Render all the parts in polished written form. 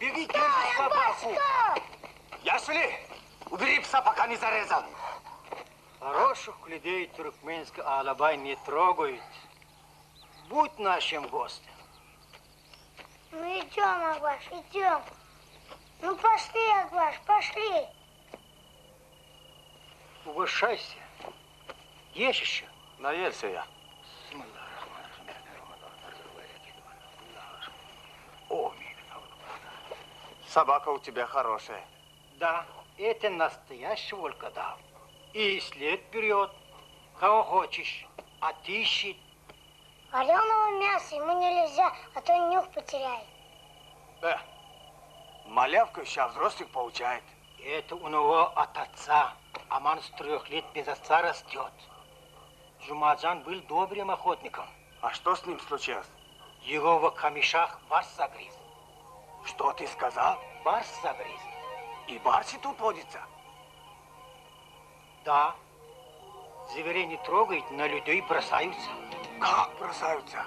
Беги, держи собаку. Яшли, убери пса, пока не зарезал. Хороших людей туркменский Алабай не трогает. Будь нашим гостем. Ну идем, Агваш, идем. Ну пошли, Агваш, пошли. Угощайся. Есть еще? Наелся я. Собака у тебя хорошая. Да, это настоящий волкодав. И след берет, кого хочешь, отыщет. Вареного мяса ему нельзя, а то нюх потеряет. Малявка сейчас взрослых получает. Это у него от отца. Аман с 3 лет без отца растет. Жумаджан был добрым охотником. А что с ним случилось? Его в камешах барс загрыз. Что ты сказал? Барс загрыз. И барсы тут водятся? Да. Зверей не трогают, на людей бросаются. Как бросаются?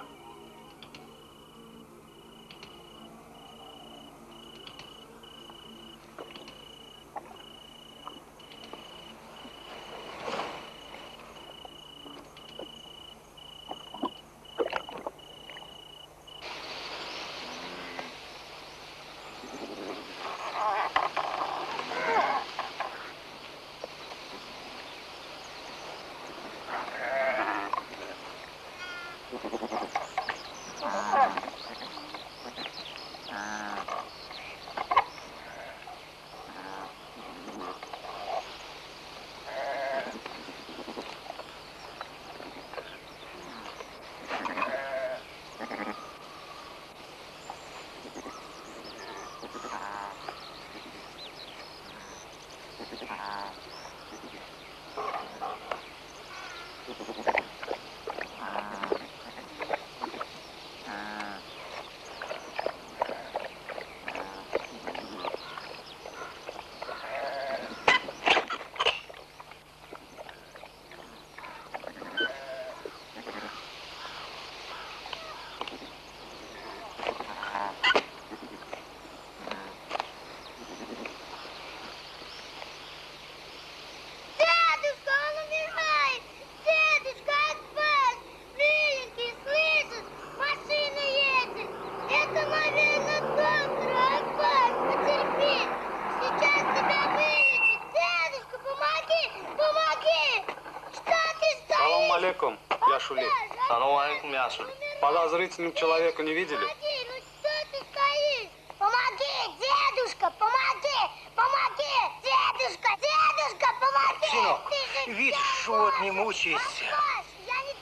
Салам алейкум, Яшуль. Подозрительным человека не видели? Помоги, ну что ты стоишь? Помоги, дедушка, помоги, помоги, дедушка, дедушка, помоги. Сынок, видишь, животные мучаются.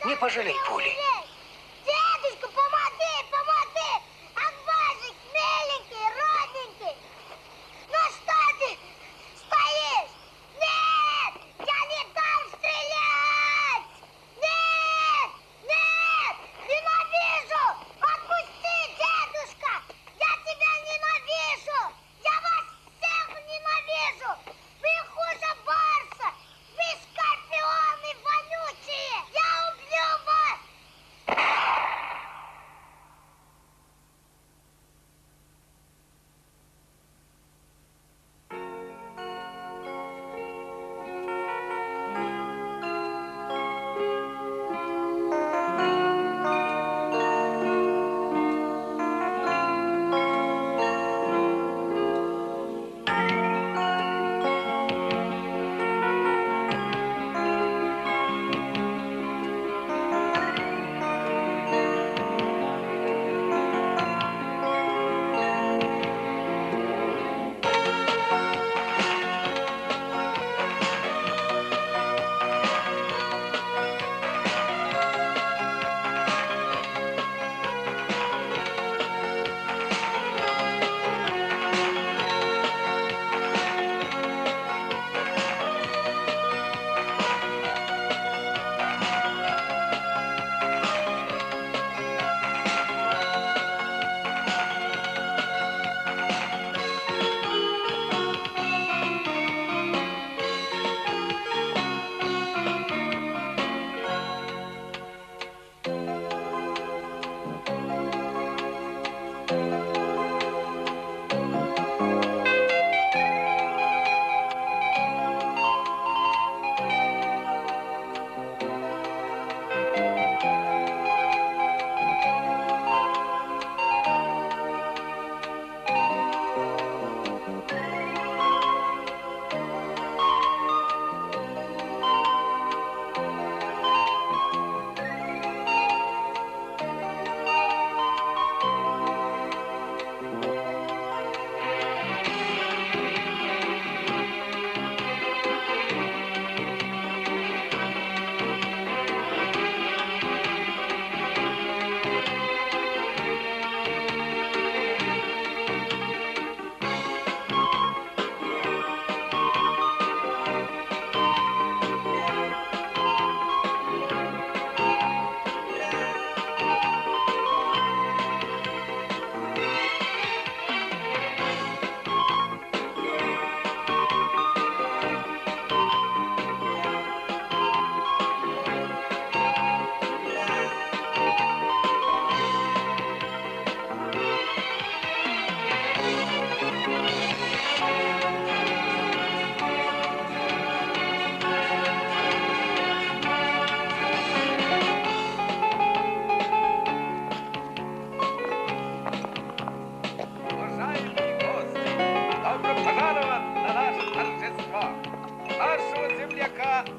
Не пожалей пули. Дедушка, помоги, помоги. Акбашик, миленький, родненький. Ну что ты стоишь? Нет, я не дам стрелять. Нет, нет, ненавижу. Отпусти, дедушка. Я тебя ненавижу. Я вас всех ненавижу. Вы хуже барса. Вы скорпионы вонючие. Я убью вас.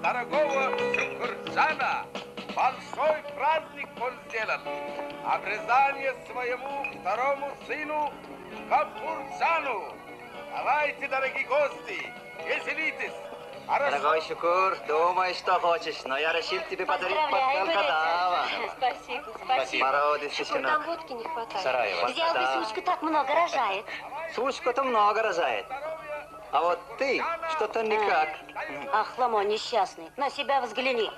Дорогого Шукурджана большой праздник он сделан. Обрезание своему второму сыну Капурджану. Давайте, дорогие гости, веселитесь. Дорогой Шукур, думай, что хочешь, но я решил тебе подарить Кадава. Спасибо, спасибо. Породистый Шукур, сынок. там водки не хватает. Сараева. Взял бы сучку, так много рожает. Сучку-то много рожает. А вот ты что-то никак. Ах, Ламо, несчастный, на себя взгляни.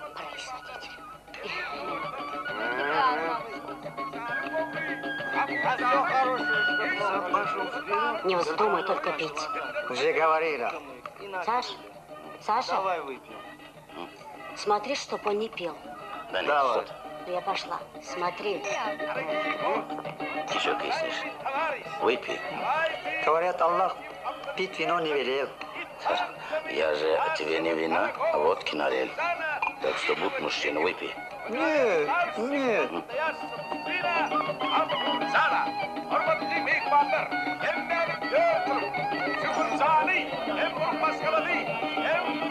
Не вздумай только пить. Уже говорила. Саша, Давай выпьем. смотри, чтоб он не пил. Да нет, Давай. что Я пошла. Смотри. ты еще киснешь. Выпей. Говорят, Аллах пить вино не велел. Я же тебе не вина, а водки налил. Так что будь мужчина, выпей. Нет, нет.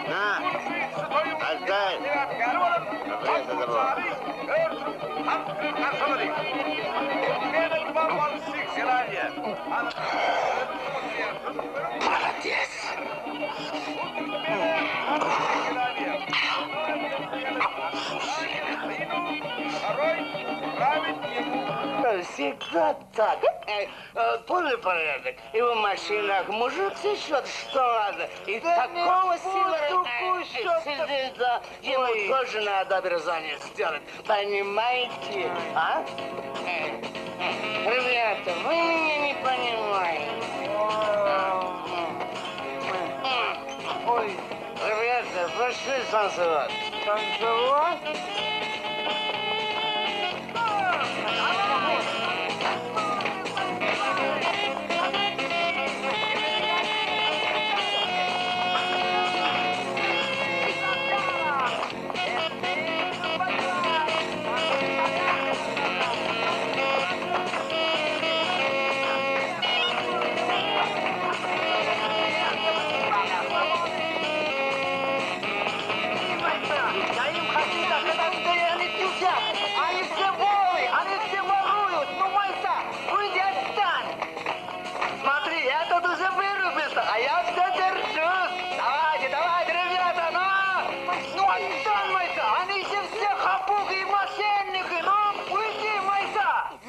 На, отдай. Обреза забыл. Молодец. Всегда так. Полный порядок. И в машинах мужик сечет, что надо. И такого сидит, да. Ему тоже надо обрезание сделать. Понимаете? А? Ребята, вы меня не понимаете. Ой, ребята, пошли танцевать. Танцевать?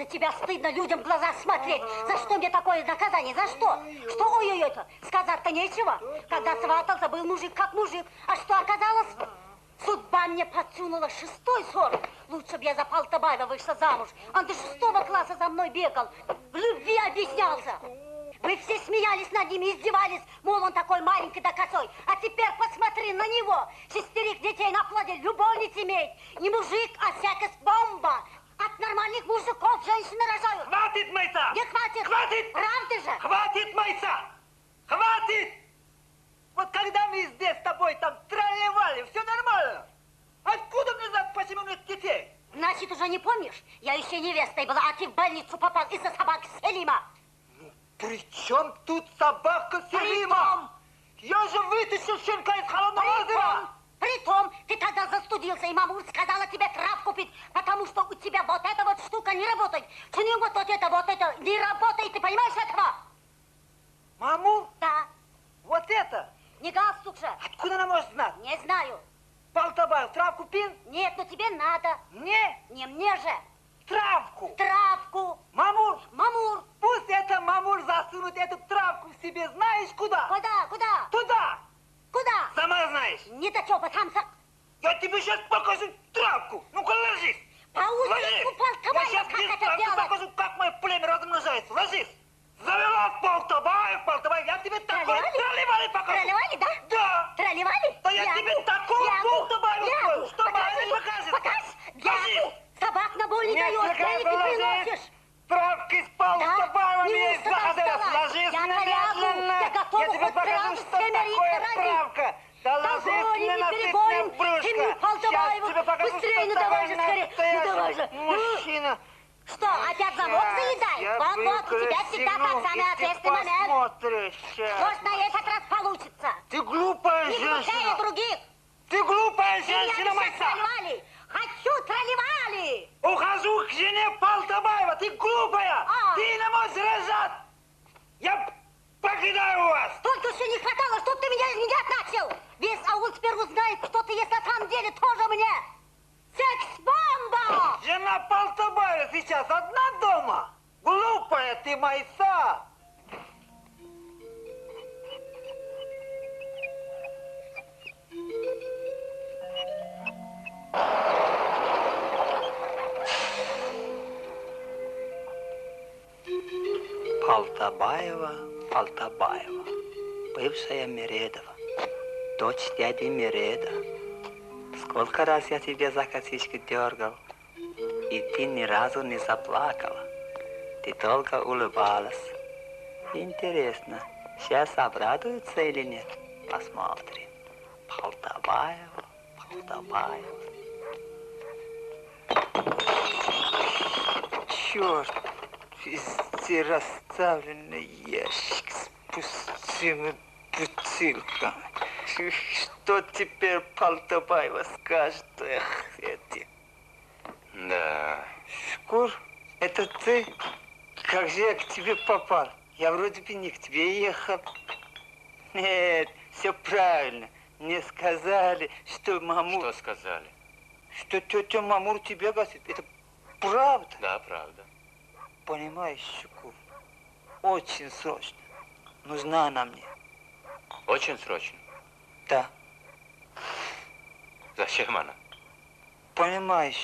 Тебя стыдно людям в глаза смотреть. За что мне такое наказание? За что? Что ой-ой-ой-то? Сказать-то нечего. Когда сватался, был мужик как мужик. А что оказалось? Судьба мне подсунула 6-й сорок. Лучше б я за Полтабаева вышла замуж. Он до 6-го класса за мной бегал. В любви объяснялся. Вы все смеялись над ним, издевались, мол, он такой маленький да косой. А теперь посмотри на него. 6 детей на плоде, любовниц имеет. Не мужик, а всякая бомба. А нормальных мужиков женщины рожают. Хватит, Майса! Не хватит. Хватит! Правда же? Хватит, Майса! Хватит! Вот когда мы здесь с тобой там тролливали, все нормально. Откуда мне знать, почему нет детей? Значит, уже не помнишь? Я еще невестой была, а ты в больницу попал из-за собак Селима. При чем тут собака Селима? Я же вытащил щенка из холодного озера. Притом, ты тогда застудился, и мамуль сказала тебе травку пить, потому что у тебя вот эта вот штука не работает. У нее вот это не работает, ты понимаешь этого? Маму? Да. Вот это? Не галстук же. Откуда она может знать? Не знаю. Балтабаев травку пил? Нет, но тебе надо. Мне? Не мне же. Травку. Травку. Мамур? Мамур. Пусть эта мамур засунет эту травку в себе, знаешь куда? Куда? Куда? Туда. Куда? Сама знаешь. Не до чего, там Я тебе сейчас покажу травку. Ну-ка, ложись. по улице Я сейчас как это бесплатно делать? покажу, как мое племя размножается. Ложись. Завела Балтабаев. Я тебе такой тролливали покажу. Тролливали, да? Да. Тролливали? Да я тебе такого Балтабаева покажу, что мама не покажет. Покажешь? Ложись. Собак на боль не даешь, денег не приносишь. Травки с Балтабаева не меня мусор заходила. достала. Ложись Я немедленно. я готова Я тебе хоть покажу, сразу что семерых такое родить. травка. Да ложись Догоним, мне не на перегоним. брюшко. Ты мне Балтабаеву. Сейчас тебе покажу, Быстрее, что ну давай же такое скорее. Ну давай же. мужчина. Что, опять завод заедай? Вот, у тебя всегда тот самый ответственный момент. Посмотришь сейчас. Может, на этот раз получится. Ты глупая Не глупее женщина. других. Ты глупая Меня женщина, еще Майса. тролливали. Хочу тролливали. Ухожу к жене Балтабаева. Ты глупая. А. Ты не можешь рожать. Я покидаю вас. Только еще не хватало, чтоб ты меня изменять начал. Весь аул теперь узнает, кто ты есть на самом деле, тоже мне. Секс-бомба! Жена Балтабаева сейчас одна дома. Глупая ты, Майса. Балтабаева, бывшая Мередова, дочь дяди Мереда. Сколько раз я тебя за косичку дергал, и ты ни разу не заплакала. Ты только улыбалась. Интересно, сейчас обрадуется или нет? Посмотрим. Балтабаева. Черт, везде расставленный ящик с пустыми бутылками. Что теперь Балтабаева скажет? Эх, эти. Да. Шкур, это ты? Как же я к тебе попал? Я вроде бы не к тебе ехал. Нет, все правильно. Мне сказали, что Мамур... Что сказали? Что тетя Мамур тебе гостит. Это правда? Да, правда. Понимаешь, Шкур, очень срочно. Нужна она мне. Очень срочно. Да. Зачем она? Понимаешь,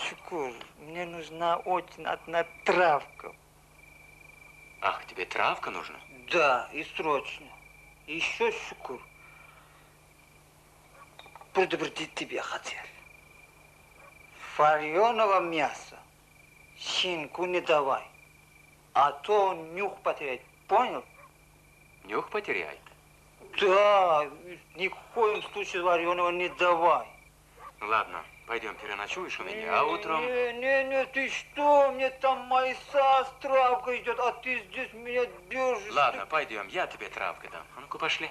Шкур, мне нужна очень одна травка. Ах, тебе травка нужна? Да, и срочно. Еще, Шкур, предупредить тебя хотел. Вареного мяса щенку не давай, а то он нюх потеряет. Понял? Нюх потеряет. Да, ни в коем случае вареного не давай. Ну ладно, пойдем переночуешь у меня, а утром... Не, ты что? Мне там Майса с травкой идет, а ты здесь меня бежишь. Ладно, пойдем, я тебе травкой дам. А ну-ка, пошли.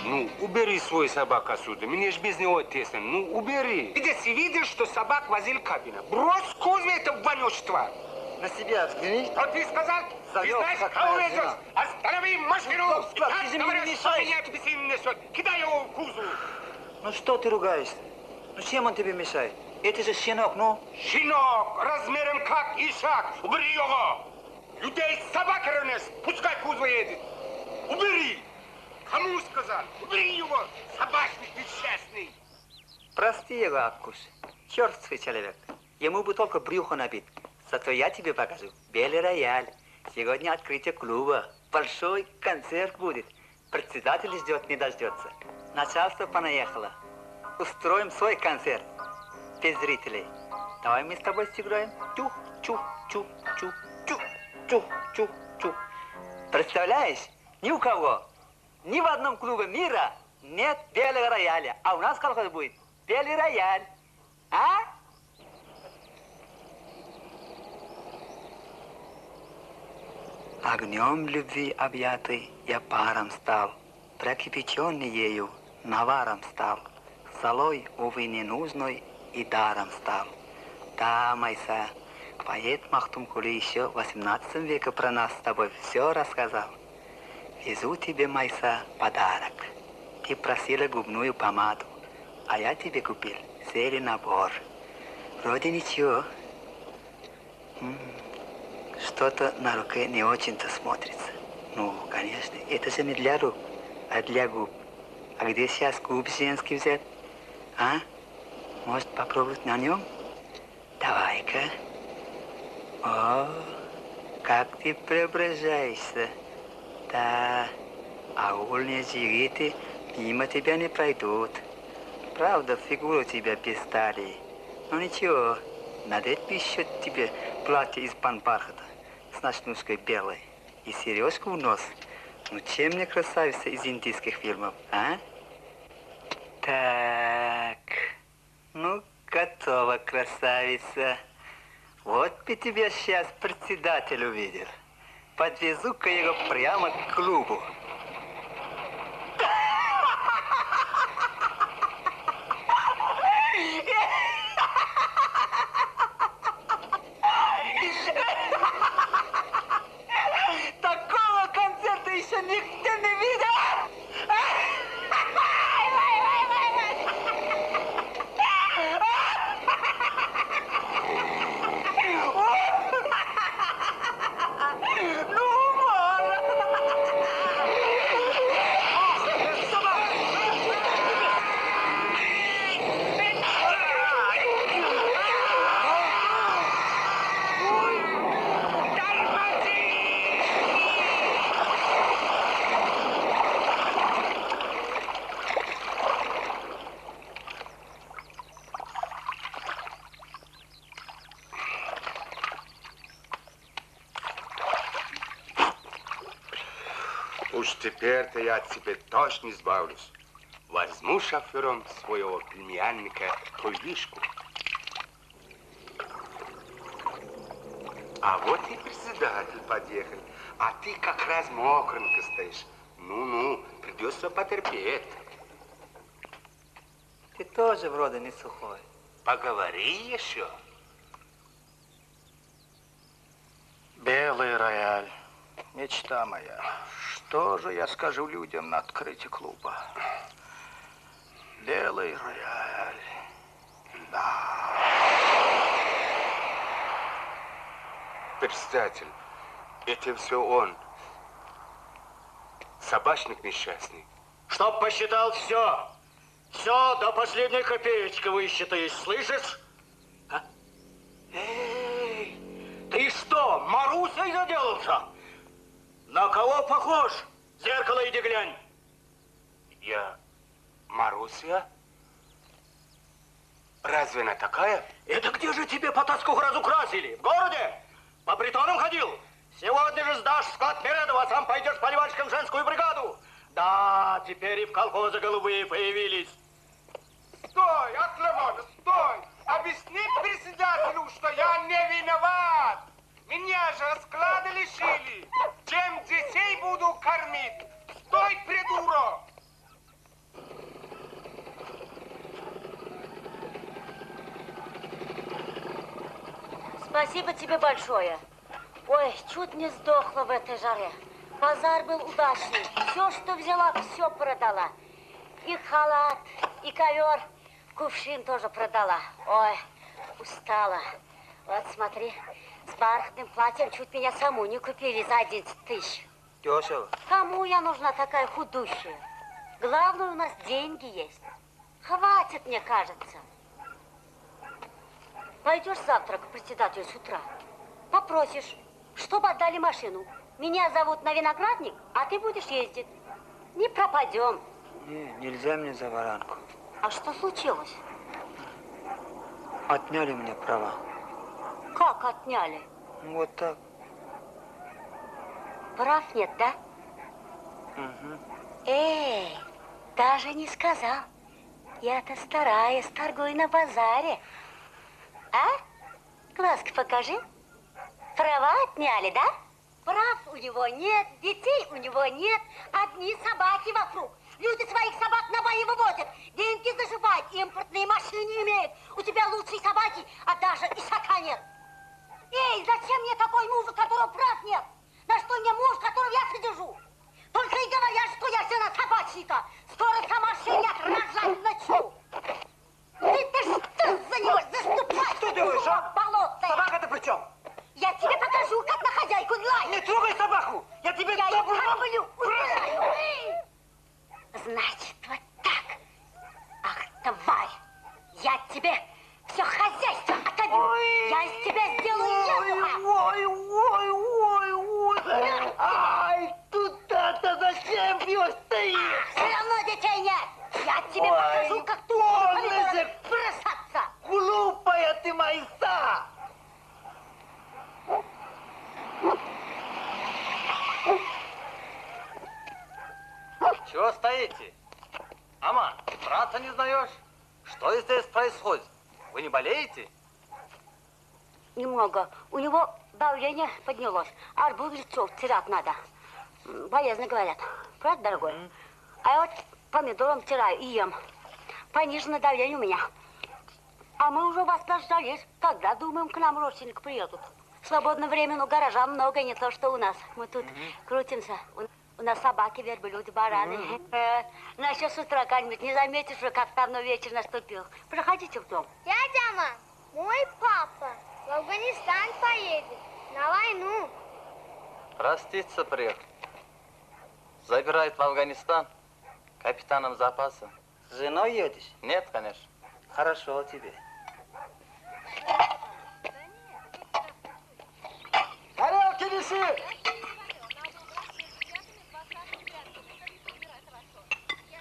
Ну, убери свой собак отсюда. Мне ж без него тесно. Ну, убери. Где ты видишь, что собак возил кабина? Брось, Кузьма, это вонючество. На себя взгляни. Что ты сказал? Завел, ты знаешь, как кого моя везешь? жена. Останови машину! Стоп, ты же мне говорят, не что мешаешь. меня тебе сын несет. Кидай его в кузов. Ну что ты ругаешься? Ну чем он тебе мешает? Это же щенок, ну. Щенок размером как ишак. Убери его. Людей собака ранес. Пускай кузов едет. Убери. Кому сказал? Убери его. Собачник несчастный. Прости его, Аккуш. Черствый человек. Ему бы только брюхо набит. Зато я тебе покажу белый рояль. Сегодня открытие клуба. Большой концерт будет. Председатель ждет, не дождется. Начальство понаехало. Устроим свой концерт. Без зрителей. Давай мы с тобой сыграем. Чу-чу-чу-чу-чу-чу-чу. Представляешь, ни у кого, ни в одном клубе мира нет белого рояля. А у нас колхоз будет белый рояль. А? Огнем любви объятый я паром стал, прокипяченный ею наваром стал, солой, увы, ненужной и даром стал. Да, Майса, поэт Махтум Кули еще в 18 веке про нас с тобой все рассказал. Везу тебе, Майса, подарок. Ты просила губную помаду, а я тебе купил серый набор. Вроде ничего. Что-то на руке не очень-то смотрится. Ну, конечно, это же не для рук, а для губ. А где сейчас губ женский взять? А? Может, попробовать на нем? Давай-ка. О, как ты преображаешься. Да, а ульные жириты мимо тебя не пройдут. Правда, фигура у тебя без талии. Но ничего, надеть еще тебе платье из панбархата с ночнушкой белой и сережку в нос. Ну, чем мне красавица из индийских фильмов, а? Так, ну, готова, красавица. Вот бы тебя сейчас председатель увидел. Подвезу-ка его прямо к клубу. Такого концерта еще никто не видел. Уж теперь-то я от тебя точно избавлюсь. Возьму шофером своего племянника Кульбишку. А вот и председатель подъехал. А ты как раз мокренько стоишь. Ну-ну, придется потерпеть. Ты тоже вроде не сухой. Поговори еще. Белый рояль. Мечта моя. Что же я скажу людям на открытии клуба? Белый рояль. Да. Председатель, это все он. Собачник несчастный. Чтоб посчитал все. Все до последней копеечки высчитаешь, слышишь? А? Эй, ты что, Марусей заделался? На кого похож? В зеркало иди глянь. Я Маруся? Разве она такая? Это где же тебе по тоску разукрасили? В городе? По притонам ходил? Сегодня же сдашь склад Мередова, а сам пойдешь поливальщиком в женскую бригаду. Да, теперь и в колхозе голубые появились. Стой, Атлемон, стой! Объясни председателю, что я не виноват. Меня же склада лишили. Чем детей буду кормить? Стой, придурок! Спасибо тебе большое. Ой, чуть не сдохла в этой жаре. Базар был удачный. Все, что взяла, все продала. И халат, и ковер, кувшин тоже продала. Ой, устала. Вот смотри, с бархатным платьем чуть меня саму не купили за 11 тысяч. Дешево. Кому я нужна такая худущая? Главное, у нас деньги есть. Хватит, мне кажется. Пойдешь завтра к председателю с утра, попросишь, чтобы отдали машину. Меня зовут на Виноградник, а ты будешь ездить. Не пропадем. Не, нельзя мне за воранку. А что случилось? Отняли у меня права. Как отняли? Ну, вот так. Прав нет, да? Угу. Эй, даже не сказал. Я-то стараюсь, торгую на базаре. А? Глазки покажи. Права отняли, да? Прав у него нет, детей у него нет, одни собаки вокруг. Люди своих собак на бои выводят, деньги заживают, импортные машины имеют. У тебя лучшие собаки, а даже исака нет. Эй, зачем мне такой муж, у которого прав нет? На что мне муж, которого я содержу? Только и говорят, что я жена собачника. Скоро сама шея рожать начну. Ты что за него заступать? Что делаешь, а? Болотное. Собака-то при чем? Я тебе покажу, как на хозяйку лаять. Не трогай собаку! Я тебе Я ее добру... кормлю, убираю. Значит, вот так. Ах, тварь, я тебе все хозяйство отобью. Я из тебя сделаю ежуха. Ай, туда-то зачем бьешь стоишь? Все равно детей нет. Я тебе покажу, как ты умеешь бросаться. Глупая ты Майса! Чего стоите? Аман, брата не знаешь? Что здесь происходит? Вы не болеете? Немного. У него давление поднялось. Арбуз лицо втирать надо. Болезненно говорят. Правда, дорогой? А я вот помидором втираю и ем. Пониженное давление у меня. А мы уже вас дождались. Когда, думаем, к нам родственники приедут? Свободное время, но гаража много, не то, что у нас. Мы тут крутимся. У нас собаки, верблюды, бараны. Насчет с утра как-нибудь не заметишь, что как давно вечер наступил. Проходите в дом. Дядя Аман, мой папа в Афганистан поедет на войну. Проститься приехал. Забирает в Афганистан капитаном запаса. С женой едешь? Нет, конечно. Хорошо тебе. Тарелки неси!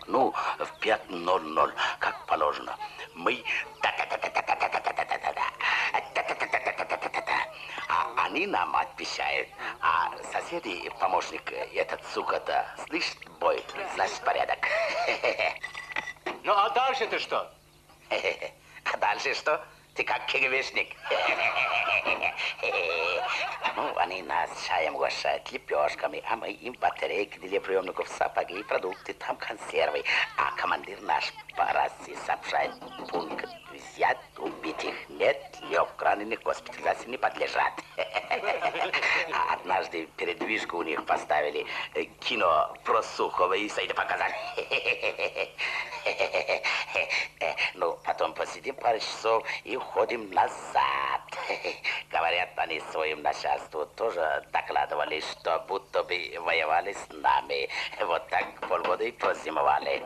Ну, в 5:00, как положено. Мы... А они нам отвечают. А соседи, помощник, этот сука-то, слышит бой, значит порядок. Ну, а дальше ты что? А дальше что? Ты как КГБшник. Ну, они нас чаем угощают, лепешками, а мы им батарейки для приемников, сапоги, продукты, там консервы. А командир наш по рации сообщает: пункт взят, убитых нет, лег раненых, госпитализации не подлежат. А однажды передвижку у них поставили кино про Сухова и Саида показали. Ну, потом посидим пару часов и уходим назад. Говорят, они своим начальству тоже докладывали, что будто бы воевали с нами. Вот так полгода и прозимовали.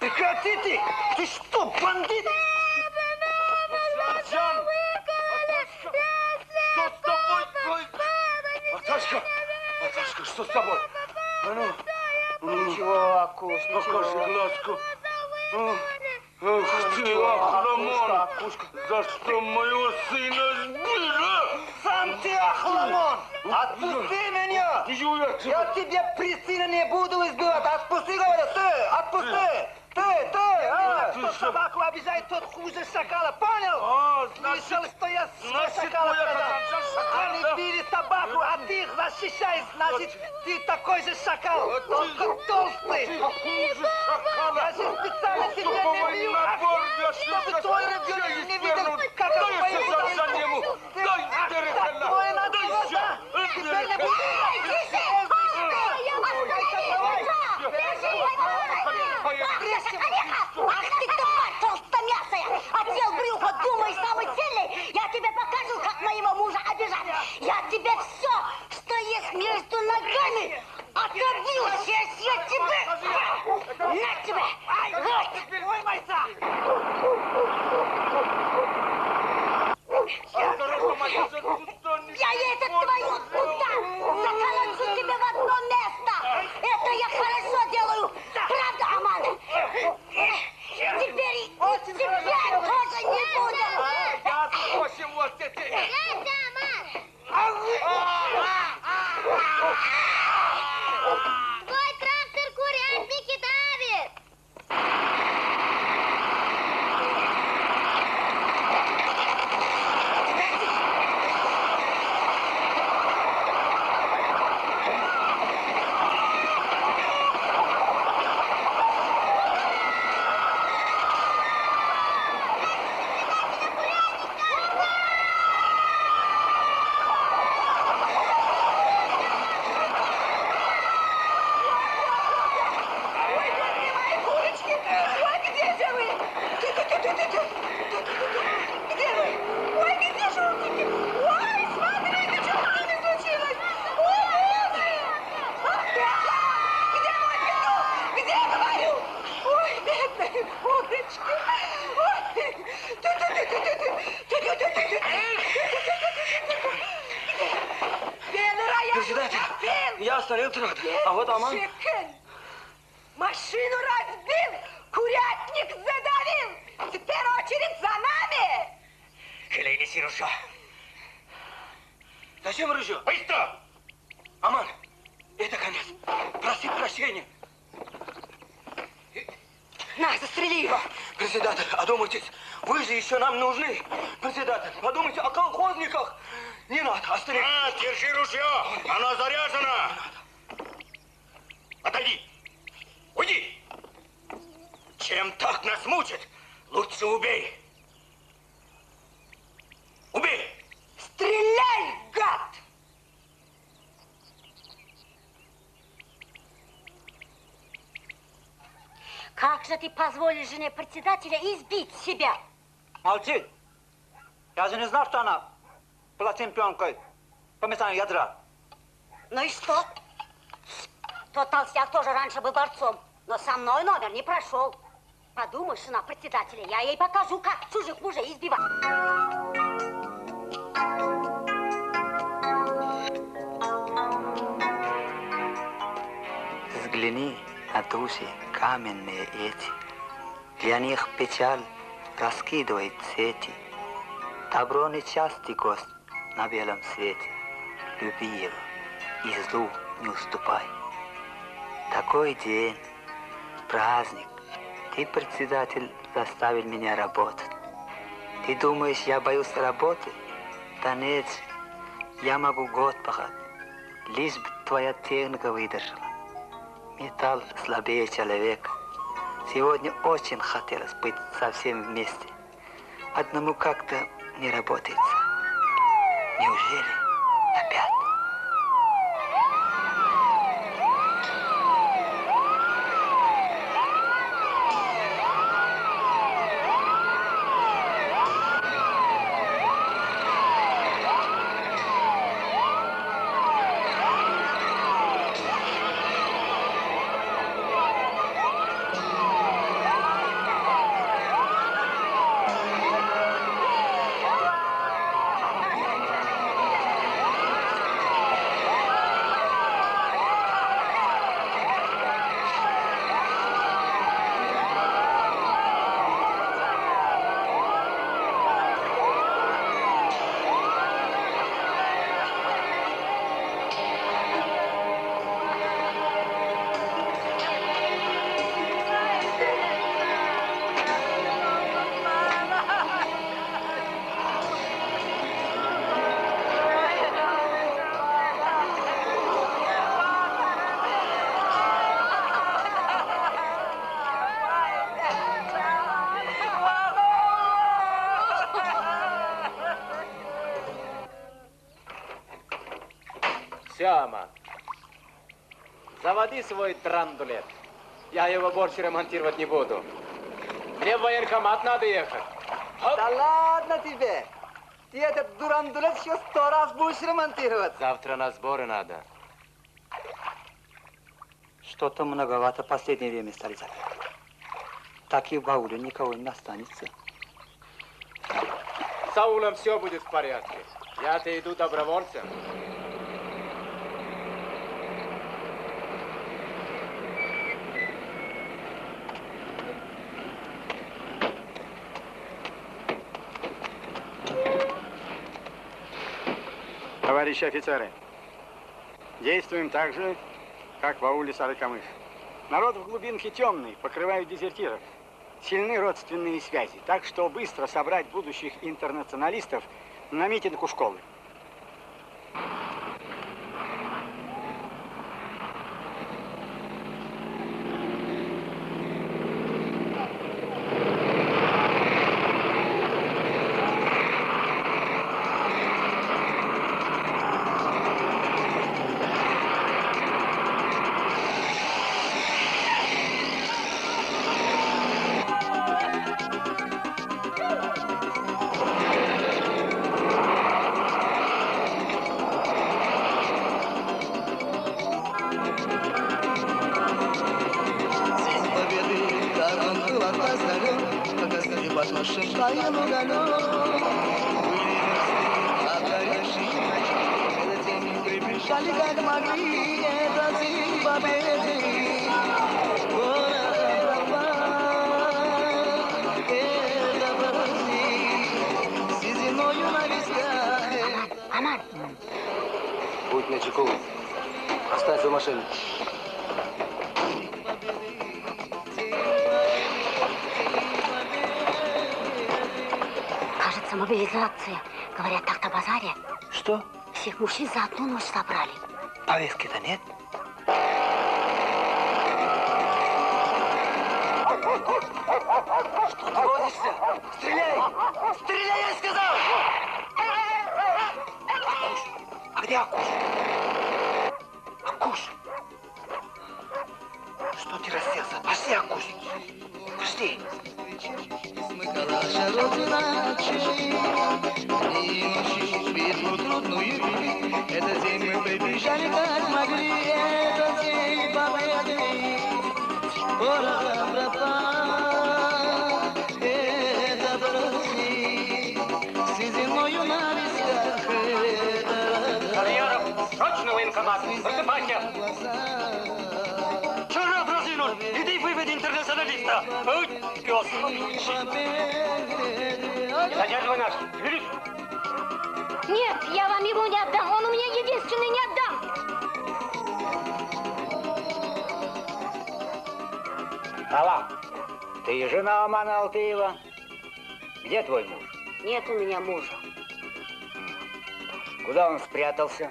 Прекрати ты! Ты что, бандит? Джан! Что с тобой происходит? Наташка, что с тобой? А ну, Ничего, Акуш, покажи ничего. глазку. Ах ты, Ахламон! За что моего сына сбили? Сам ты, Ахламон! Отпусти меня! Я тебя присильно не буду избивать! Отпусти, говорю, ты! Отпусти! Ты! Кто собаку обижает, тот хуже шакала, понял? Слышал, что я свой шакала сказал? Они били собаку, а ты их защищаешь, значит, ты такой же шакал, только толстый! Я же специально тебя не бью, чтобы твой ребенок не видел, как он боится! Твой надо, теперь не будет! Я это твою туда заколочу тебе в одно место. Это я хорошо делаю. Правда, Аман? Теперь и тебя тоже не будет. Твой трактор курятники давит. Председатель, я остановил трактор, а вот Аман... Машину разбил, курятник задавил. Теперь очередь за нами. Келей, неси ружье. Зачем ружье? Быстро! Аман, это конец. Проси прощения. На, застрели его. Председатель, одумайтесь. Вы же еще нам нужны. Председатель, подумайте о колхозниках. Не надо, остановись. На, держи ружье. Оно заряжено. Отойди. Уйди. Чем так нас мучат, лучше убей. Убей. Стреляй, гад! Как же ты позволишь жене председателя избить себя? Молчи. Я же не знал, что она была чемпионкой по метанию ядра. Ну и что? Тот толстяк тоже раньше был борцом, но со мной номер не прошел. Подумай, жена председателя, я ей покажу, как чужих мужей избивать. Взгляни на души каменные эти. Для них печаль раскидывает сети. Добро нечасти гость на белом свете. Люби его и злу не уступай. Такой день, праздник. Ты, председатель, заставил меня работать. Ты думаешь, я боюсь работы? Да нет, я могу год пахать, лишь бы твоя техника выдержала. Металл слабее человека. Сегодня очень хотелось быть совсем вместе. Одному как-то не работается. Неужели опять? Все, Аман. Заводи свой драндулет. Я его больше ремонтировать не буду. Мне в военкомат надо ехать. Да ладно тебе. Ты этот дурандулет еще 100 раз будешь ремонтировать. Завтра на сборы надо. Что-то многовато в последнее время стали закрыть. Так и в ауле никого не останется. С аулом все будет в порядке. Я-то иду добровольцем. Товарищи офицеры, действуем так же, как в ауле Сарыкамыш. Народ в глубинке темный, покрывают дезертиров. Сильны родственные связи, так что быстро собрать будущих интернационалистов на митинг у школы. Аман! Будь начеку. Оставь в машине. Кажется, мобилизация. Говорят, так на базаре. Что? Всех мужчин за одну ночь собрали. Повестки-то нет? Что ты возишься? Стреляй! Стреляй, я сказал! А где Акуш? Акуш! Что ты расселся? Пошли, Акуш! Пошли! Смыкалася родина чей, и ночи битву трудную вели. Этот день мы побежали как могли, этот день победы. Пора пропал, это бросни, с сединою на висках. Карьеров, срочно военкомат, просыпайся! Черт, разинул! Иди выведи интернационалиста! Ой, пес! Не задерживай нас! Верись! Нет, я вам его не отдам. Он у меня единственный, не отдам. Алла, ты жена Амана Алтыева? Где твой муж? Нет у меня мужа. Куда он спрятался?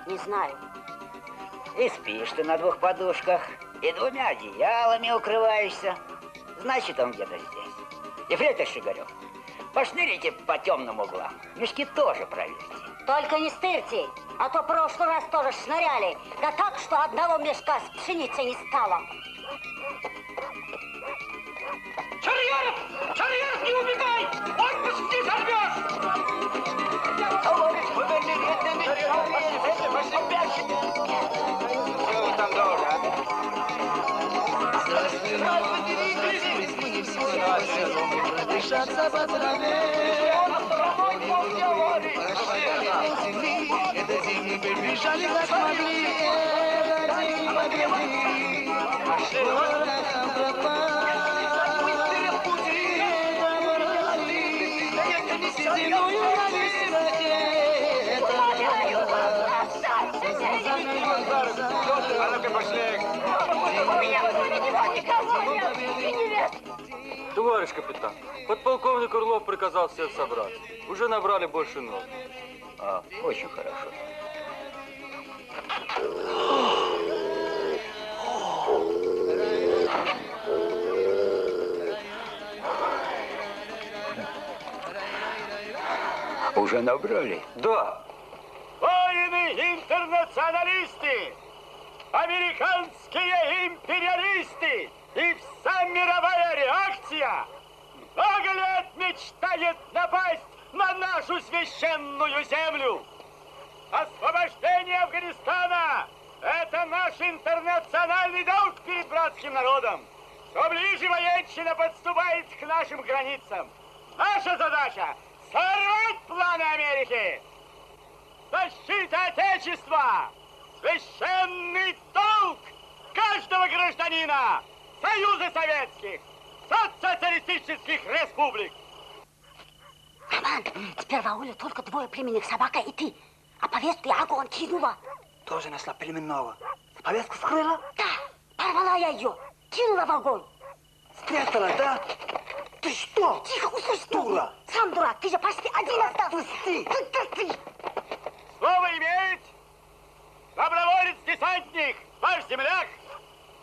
Не знаю. И спишь ты на двух подушках, и двумя одеялами укрываешься. Значит, он где-то здесь. Ефрейтор Шигарев, пошнырите по темным углам. Мешки тоже проверьте. Только не стырьте, а то в прошлый раз тоже шныряли. Да так, что одного мешка с пшеницей не стало. Чарьеров! Чарьеров, не убегай! Отпусти, сорвешь! Товарищ повелитель, Чего вы там долго, а? Здравствуй, здравствуй, мы не все дышаться по траве. Этот день мы побежали как могли, этот день победы. Пора пропал, это бросни, сединою на висках. А ну-ка, пошли! Товарищ капитан, подполковник Орлов приказал всех собрать. Уже набрали больше ног. А, очень хорошо. Уже набрали? Да. Воины интернационалисты, американские империалисты и вся мировая реакция много лет мечтает напасть на нашу священную землю. Освобождение Афганистана – это наш интернациональный долг перед братским народом. Все ближе военщина подступает к нашим границам. Наша задача – Сорвать планы Америки! Защита Отечества! Священный долг каждого гражданина Союза Советских Социалистических Республик! Роман, теперь в ауле только двое племенных, собака и ты. А повестку я огонь кинула. Тоже нашла племенного. Повестку скрыла? Да, порвала я ее, кинула в огонь. Спрятала, да? Ты что? Тихо, услышь, дура! Сам дурак, ты же почти один остался. Пусти! Слово имеет доброволец-десантник, ваш земляк,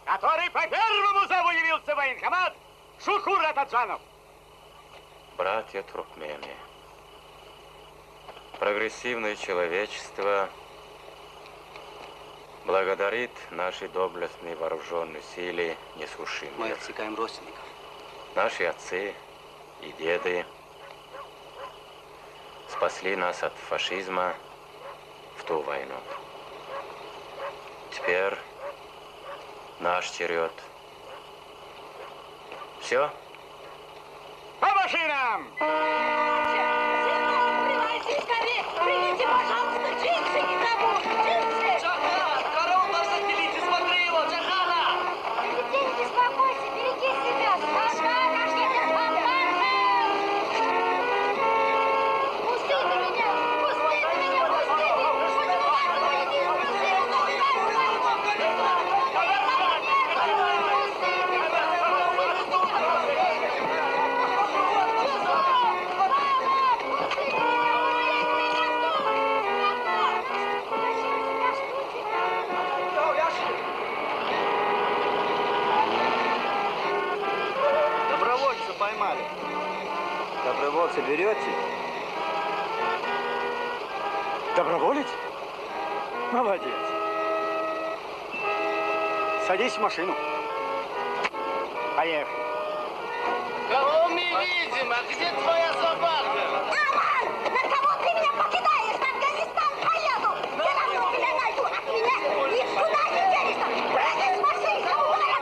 который по первому зову явился в военкомат Шукур Атаджанов. Братья туркмены, прогрессивное человечество благодарит нашей доблестной вооруженной силе несушимых. Мы отсекаем родственников. Наши отцы и деды спасли нас от фашизма в ту войну. Теперь наш черед. Все? По машинам! Прибывайте скорее! Примите, пожалуйста, джинсы! Никому! Джинсы! Джахана! Корова на сателлите! Смотри его! Джахана! Президент, беспокойся, береги себя! Спонтанно, спонтанно! Пусти ты меня! Пусти ты меня! Пусти ты! Добровольца поймали. Добровольца берете? Доброволец? Молодец. Садись в машину. Поехали. Кого мы видим? А где твоя собака? Роман, на кого ты меня покидаешь? В Афганистан поеду. Я давно тебя найду. От меня никуда не денешься. Прыгай с машины, кому говорят,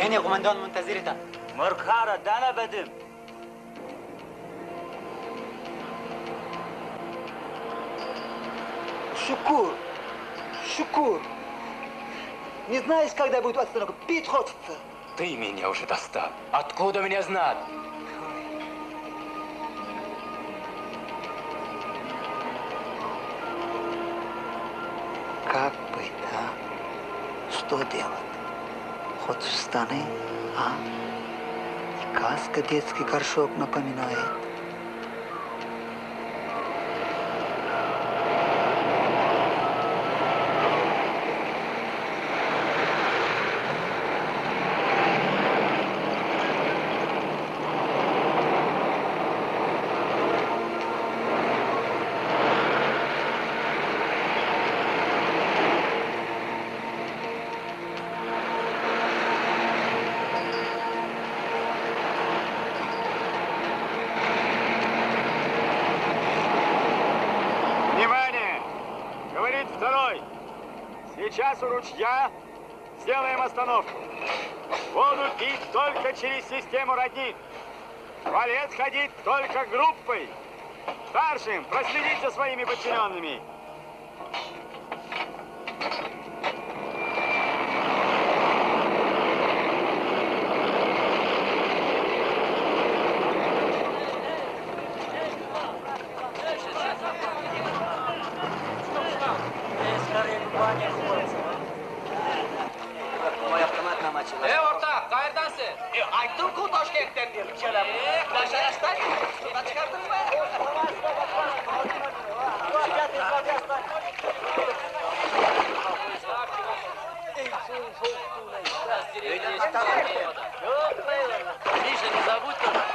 أين يا قومندان منتظرتك؟ مرخارة دانا بدم. Шукур! Шукур! Не знаешь, когда будет остановка? Пить хочется. Ты меня уже достал. Откуда меня знать? Как быть, а? Что делать? Хочешь штаны, а? И каска детский горшок напоминает. Сейчас у ручья сделаем остановку. Воду пить только через систему родник. В туалет ходить только группой. Старшим проследить за своими подчиненными. Moj avtomat namachiladi. O'rtoq, qayerdansiz? Aytdim-ku Toshkentdan deb kelaman. Dasharashdan suhbat chiqardingmi? Миша, не забудь только.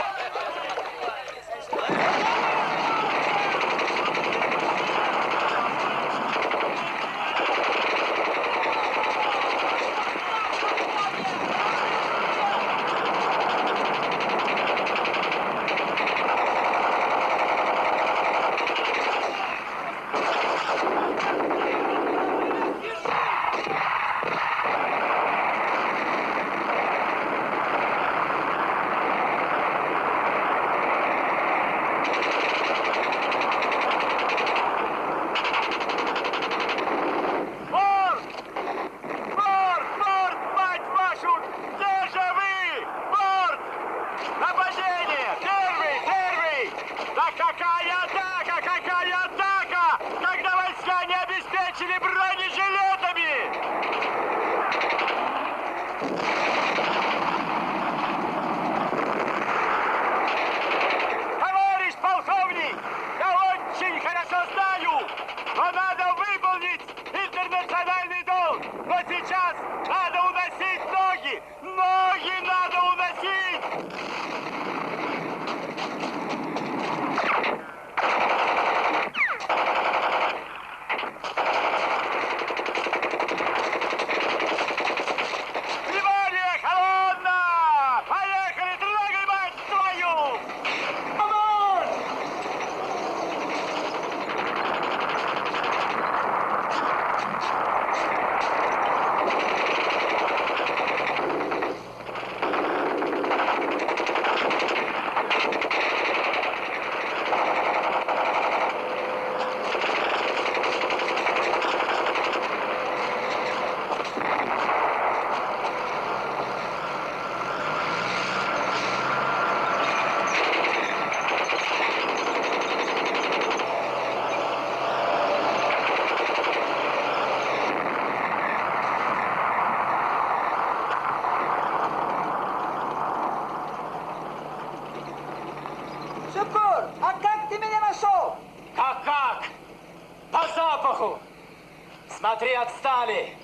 Смотри, отстали!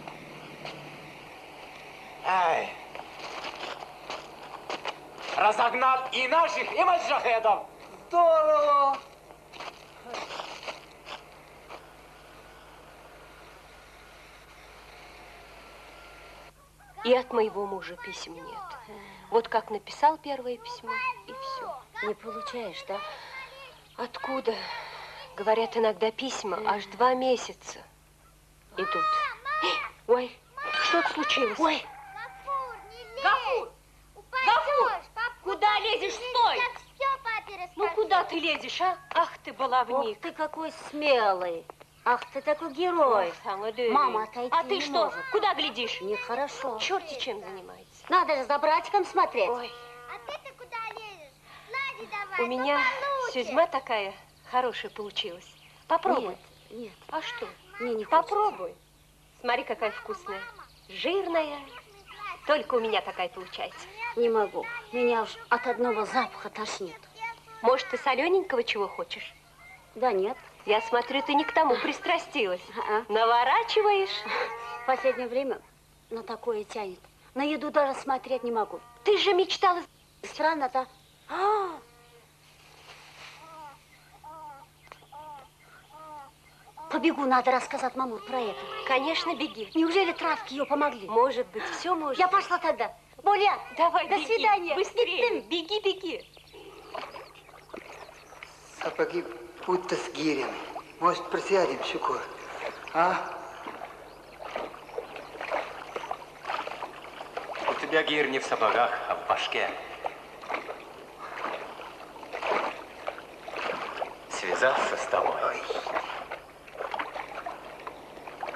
Ай! Разогнал и наших, и маджахедов! Здорово! И от моего мужа писем нет. Вот как написал первое письмо, и все. Не получаешь, да? Откуда? Говорят, иногда письма аж 2 месяца идут. Ой, что-то случилось. Ой. Гафур! Гафур! Куда лезешь? Стой! Я все папе расскажу. Ну, куда ты лезешь, а? Ах ты, баловник. Ох ты какой смелый. Ах ты такой герой. Мама, отойти а ты не что? может. Куда глядишь? Нехорошо. Черти чем занимается. Надо же за братиком смотреть. Ой. А ты-то куда лезешь? Лади давай, У меня получше. судьба такая хорошая получилась. Попробуй. Нет. А что? Мне не Попробуй. Смотри, какая вкусная. Жирная. Только у меня такая получается. Не могу. Меня уж от одного запаха тошнит. Может, ты солененького чего хочешь? Да нет. Я смотрю, ты не к тому пристрастилась. Наворачиваешь? В последнее время на такое тянет. На еду даже смотреть не могу. Ты же мечтала... Странно-то. Побегу, надо рассказать маму про это. Конечно, беги. Неужели травки ее помогли? Может быть, все может. Я пошла тогда. Боля, давай, до беги. свидания. Быстрее, беги, беги. Сапоги будто с гирями. Может, присядем, Шукур? А? У тебя гирь не в сапогах, а в башке. Связаться с тобой.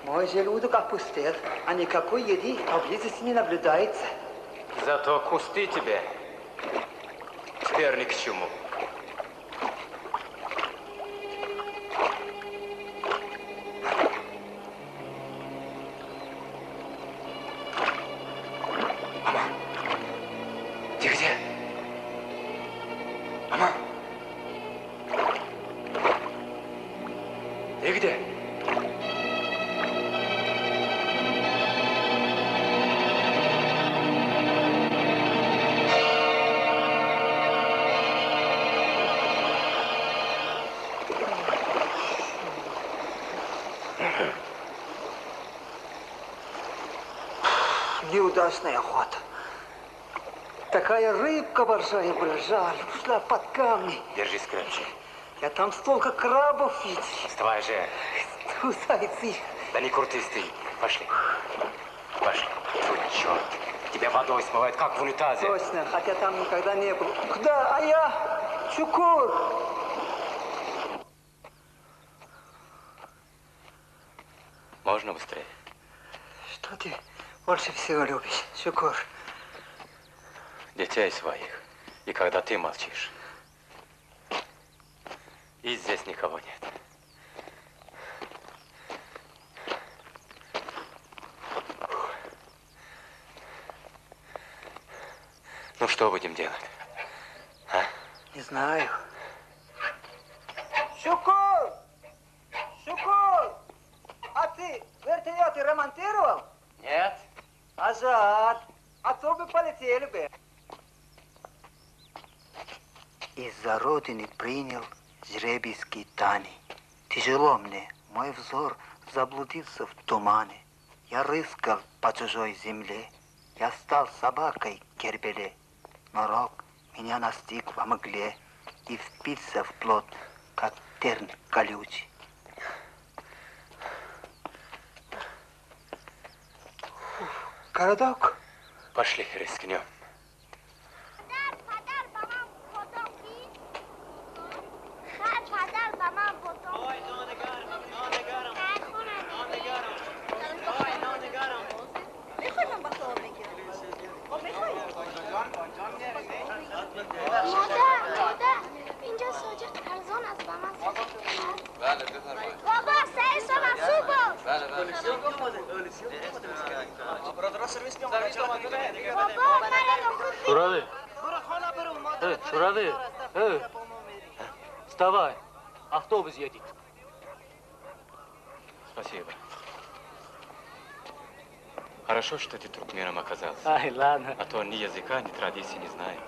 Мой желудок опустел, а никакой еды поблизости не наблюдается. Зато кусты тебе теперь ни к чему. Неудачная охота. Такая рыбка большая была, жаль, ушла под камни. Держись крепче. Я там столько крабов видел. Вставай же. Кусается. Да не крутись ты. Пошли. Пошли. Ой, черт. Тебя водой смывает, как в унитазе. Точно, хотя там никогда не был. Куда? А я? Чукур. Можно быстрее? Что ты больше всего любишь, Чукур? Детей своих. И когда ты молчишь. И здесь никого нет. Ну что будем делать? А? Не знаю. Чукур! Чукур! А ты вертолеты ремонтировал? Нет. А жаль. А то бы полетели бы. Из-за родины принял жребийский тани. Тяжело мне, мой взор заблудился в тумане. Я рыскал по чужой земле. Я стал собакой в Кербеле. Но рок меня настиг во мгле и впился в плот, как терн колючий. Городок? Пошли, рискнем. مادر اینجا ساجد ارزان است با من بله بفرمایید بابا سعی سلام سوپو بله بله Шурады! Шурады! Вставай! Автобус едет. Спасибо. Хорошо, что ты туркменом оказался. Ай, ладно. А то ни языка, ни традиций не знает.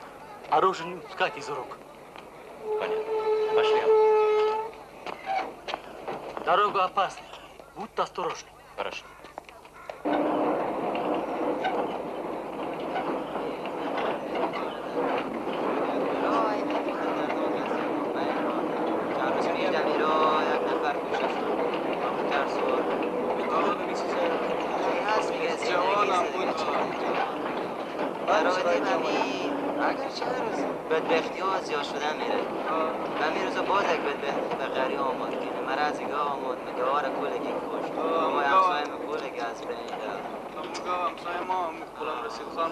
Оружие не пускать из рук. Понятно. Пошли. Дорога опасна. Будь осторожны. Хорошо. بدبختی ها زیاد شدن میره و میروزا باز یک بدبختی به غری آمد که مرض گاه آمد مدوار کلگی کشت اما همسای مکلگی از بین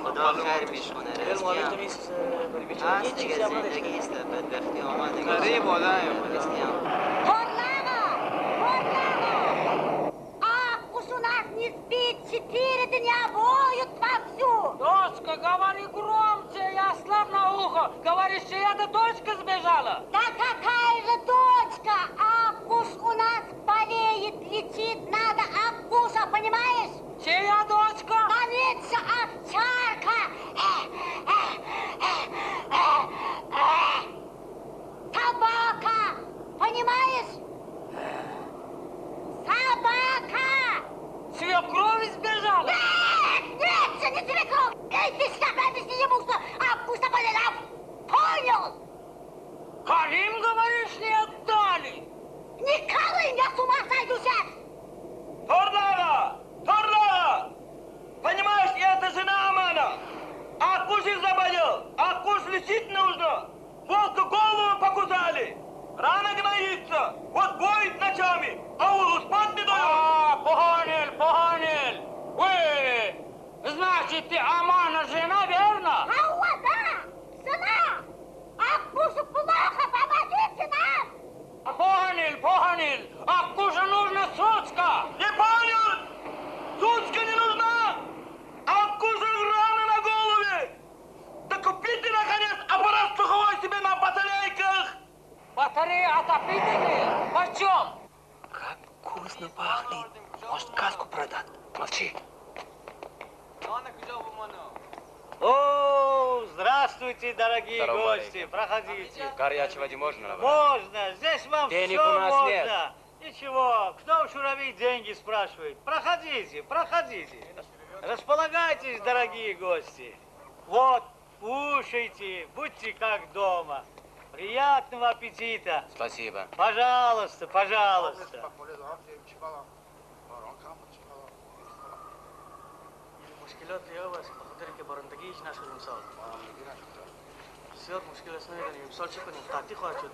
خدا خیر پیش کنه رزقی هم هست دیگه زندگی است بدبختی آمد غریب آدم رزقی هم У нас не спит 4 дня, воют вовсю. Дочка, говори громче, я слаб на ухо. Говоришь, чья-то дочка сбежала? Да какая же дочка? Аккуш у нас болеет, лечить надо Аккуша, понимаешь? Чья дочка? Конечно, овчарка. Собака, понимаешь? Собака! Свекровь сбежала? Нет, что не свекровь! Эй, ты что, объясни ему, что Аккуша болела? Понял? Халим, говоришь, не отдали? Не Калым, я с ума сойду сейчас! Торнадо! Торнадо! Понимаешь, это жена Амана. Аккуш их заболел. Аккуш лечить нужно. Волка голову покусали. Рано гноится. Вот боит ночами. Аулу спать не дает. Поганель. Вы, значит, ты Амана жена, верно? Ауа, да! Жена! Аккушу плохо, помогите нам! Поганель. Аккушу нужна сучка. Не понял? Сучка не нужна. Аккушу рана на голове. Да купите, наконец, аппарат сухой себе на батарейках. Батареи отопительные? Почем? Как вкусно пахнет. Может, каску продать? Молчи. О, здравствуйте, дорогие Здорово, гости. Проходите. Горячей воды можно набрать? Можно. Здесь вам Денег все у нас можно. нет. Ничего, кто у Шуравей деньги спрашивает? Проходите, проходите. Располагайтесь, дорогие гости. Вот, кушайте, будьте как дома. Приятного аппетита. Спасибо. Пожалуйста, пожалуйста. مشكلات يا بس بقدر که بارندگیش نشد امسال بسیار مشکل است نمیدونیم امسال چه کنیم تعطیل خواهد شد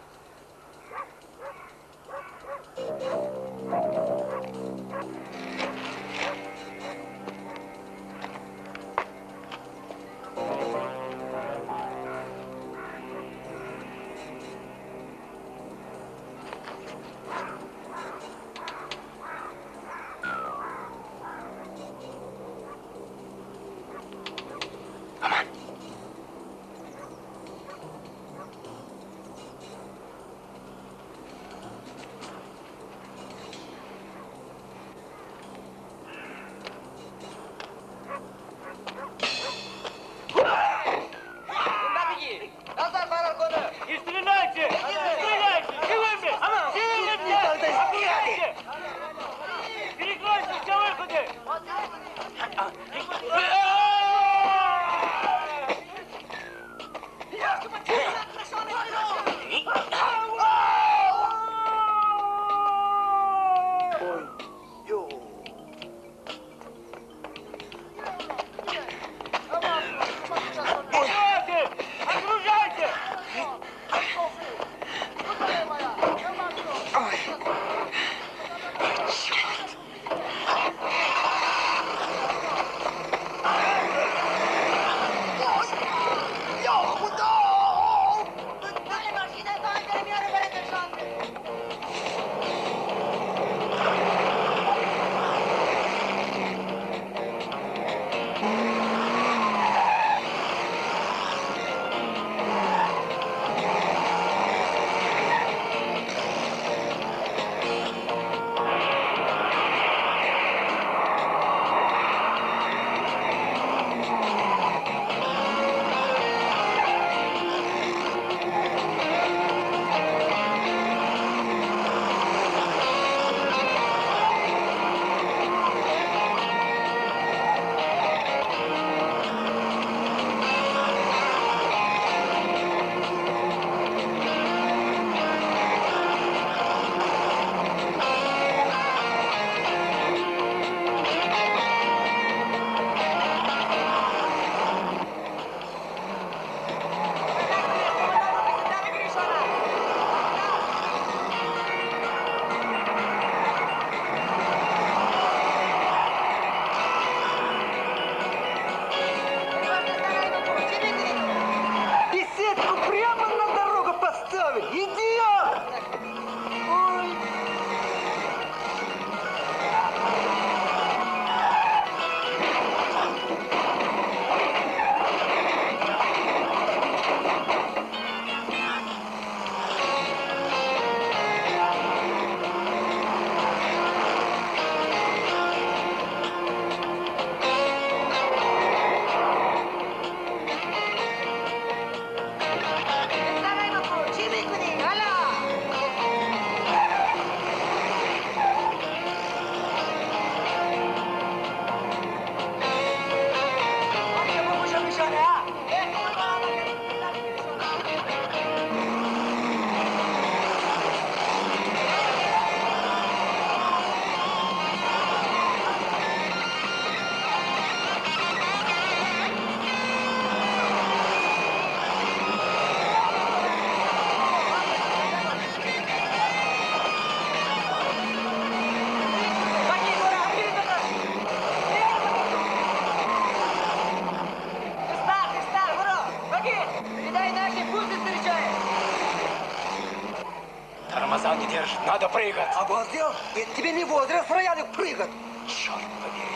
Тормоза не держит, надо прыгать. Обалдел? Это тебе не возраст рояля прыгать. Черт побери.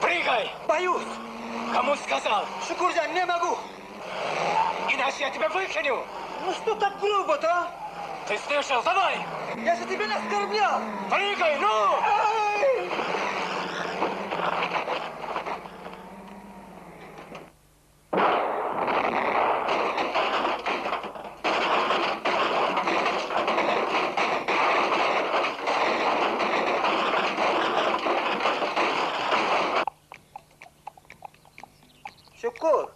Прыгай! Боюсь. Кому сказал? Шукурзян, не могу. Иначе я тебя выкиню. Ну что так грубо-то, а? Ты слышал? Давай! Я же тебя не оскорблял. Прыгай, ну! Ай! Сукор,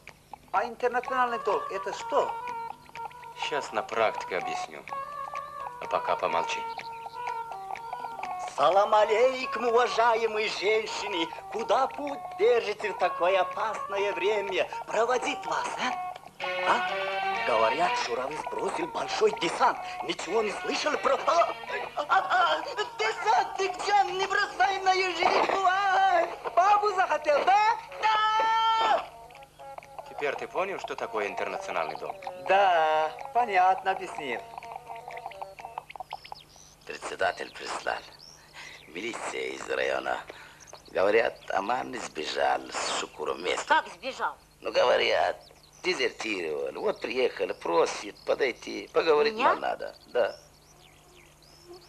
а интернациональный долг это что? Сейчас на практике объясню. А пока помолчи. Салам алейкум, уважаемые женщины. Куда путь держите в такое опасное время? Проводить вас, а? Говорят, Шуравы сбросил большой десант. Ничего не слышали про... Десантик, не бросай на ежику, Бабу захотел, да? Да! Теперь ты понял, что такое интернациональный долг? Да, понятно объяснил. Председатель прислал. Милиция из района. Говорят, Аман сбежал с Шукуром вместе. Как сбежал? Ну, говорят, дезертировал. Вот приехали, просит подойти, поговорить Меня? нам надо. Да.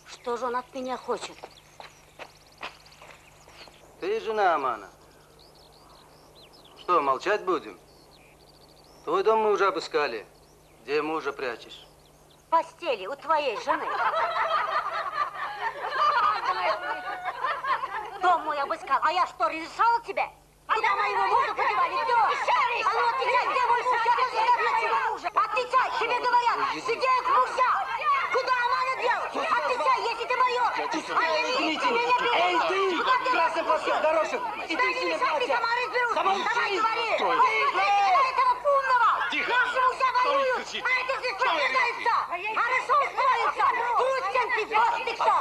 Что же он от меня хочет? Ты жена Амана. Что, молчать будем? Твой дом мы уже обыскали. Где мужа прячешь? В постели у твоей жены. Дом мой обыскал. А я что, разрешала тебе? Куда моего мужа подевали? Кто? А ну отвечай, где мой муж? Отвечай, тебе говорят, где их мужья? Куда Амана дел? Отвечай, если ты мое. Эй, ты, красный платок, горошек, и ты сильно платье. Давай, говори. Этого пунного. Наши мужья воюют, а это здесь подтверждается. Хорошо устроится. Крутен ты, вот ты кто.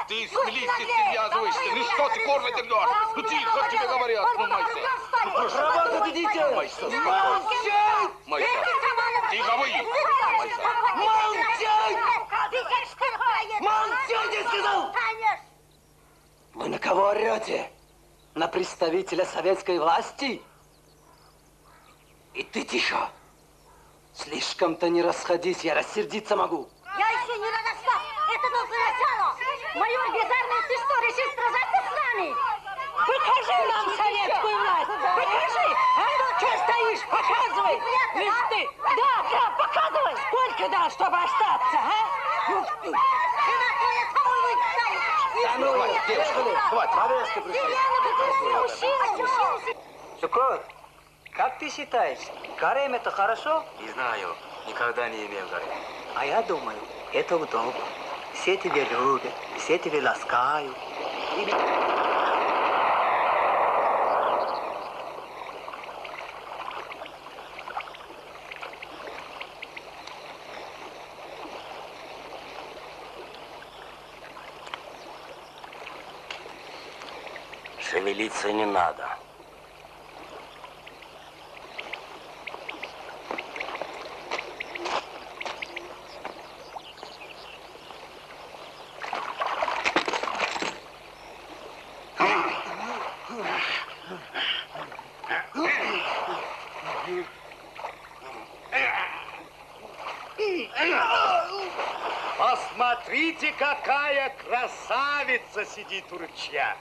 Ты с милицией связываешься. Ну что ты горло тернешь? Ну тихо, тебе говорят. Ну, Майса. Ну, прошу. Работать идите. Майса, Молчать. Майса. Тихо вы. Майса. Молчать. Молчать, я сказал. Вы на кого орете? На представителя советской власти? И ты тихо. Слишком-то не расходись, я рассердиться могу. Я еще не разошла. Это только начало. Майор Безарный, ты что, решил сражаться с нами? Покажи нам советскую власть! Покажи! А что стоишь? Показывай! Листы! Да, показывай! Сколько дал, чтобы остаться, а? Жена твоя тобой выйдет. Да ну, хватит, девушка, хватит. Повестка пришла. Сукор, как ты считаешь, гарем это хорошо? Не знаю, никогда не имел гарема. А я думаю, это удобно. Все тебя любят, все тебя ласкают. Шевелиться не надо. Посмотрите, какая красавица сидит у ручья.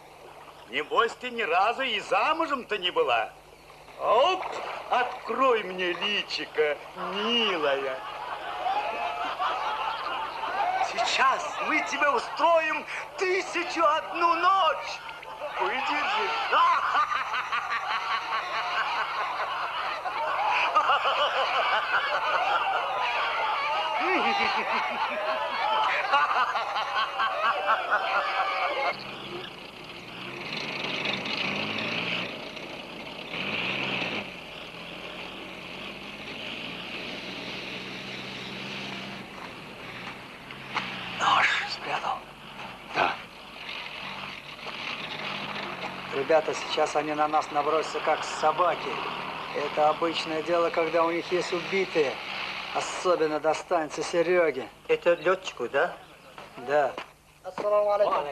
Небось, ты ни разу и замужем-то не была. Вот, открой мне личико, милая. Сейчас мы тебе устроим 1001 ночь. Выдержишь? Нож спрятал? Да. Ребята, сейчас они на нас набросятся, как собаки. Это обычное дело, когда у них есть убитые. Особенно достанется Сереге. Это летчику, да? Да. Ассаламу алейкум.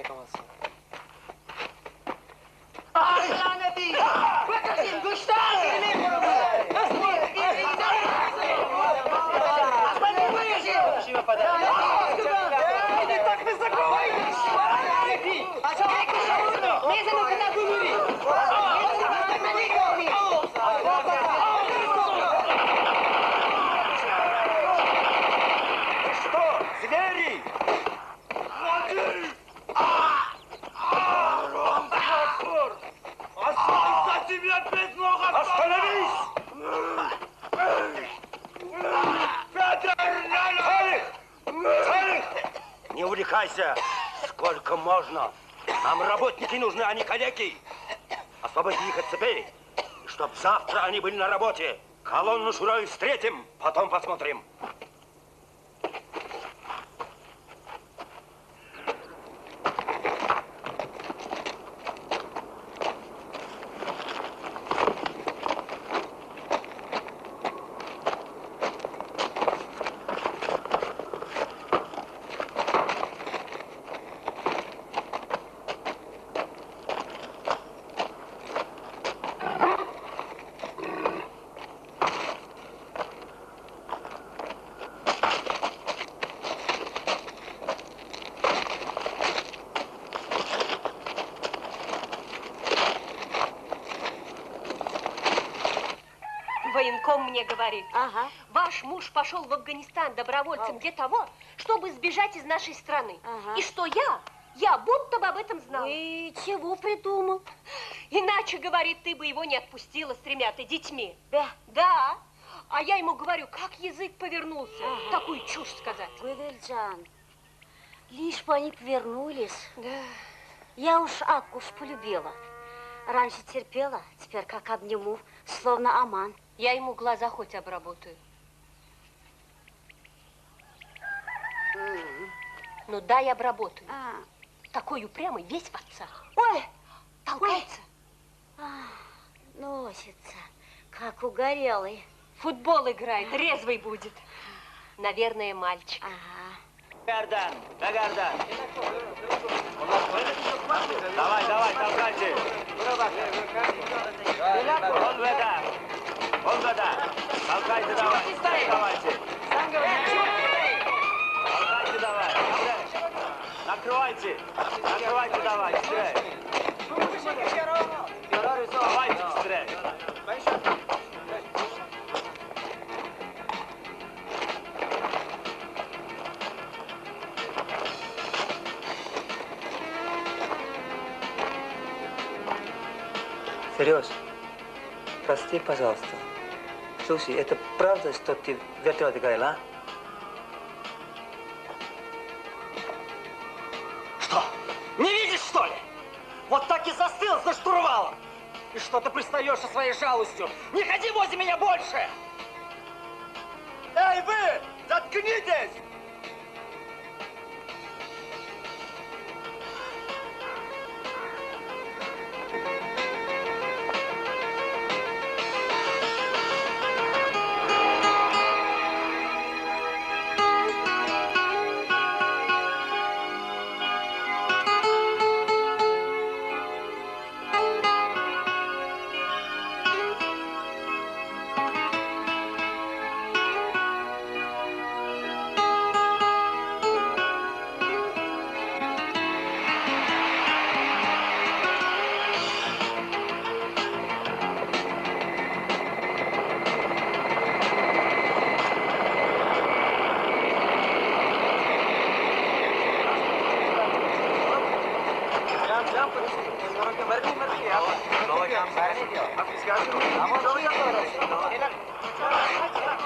Что, звери? Оставь тебя без ног! Спускайся. Сколько можно? Нам работники нужны, а не калеки. Освободи их от цепей, чтоб завтра они были на работе. Колонну Шурави встретим, потом посмотрим. Военком мне говорит, ваш муж пошел в Афганистан добровольцем для того, чтобы сбежать из нашей страны. И что я будто бы об этом знала. И чего придумал? Иначе, говорит, ты бы его не отпустила с 3 детьми. Да? Да. А я ему говорю, как язык повернулся, такую чушь сказать. Гүльджан, лишь бы они повернулись. Да. Я уж Аккуш полюбила. Раньше терпела, теперь как обниму, словно Аман. Я ему глаза хоть обработаю. Ну дай обработаю. Такой упрямый, весь в отцах. Ой! Толкается. Носится, как угорелый. Футбол играет, резвый будет. Наверное, мальчик. Гардан, да Гардан. Давай, толкайте. Он вода. Толкайте, давайте. Толкайте, давай. Накрывайте, давай, быстрее. Давайте, быстрее. Сереж, прости, пожалуйста. Слушай, это правда, что ты в вертолете горел, а? Что? Не видишь, что ли? Вот так и застыл за штурвалом. И что ты пристаешь со своей жалостью? Не ходи возле меня больше! Эй, вы! Заткнитесь!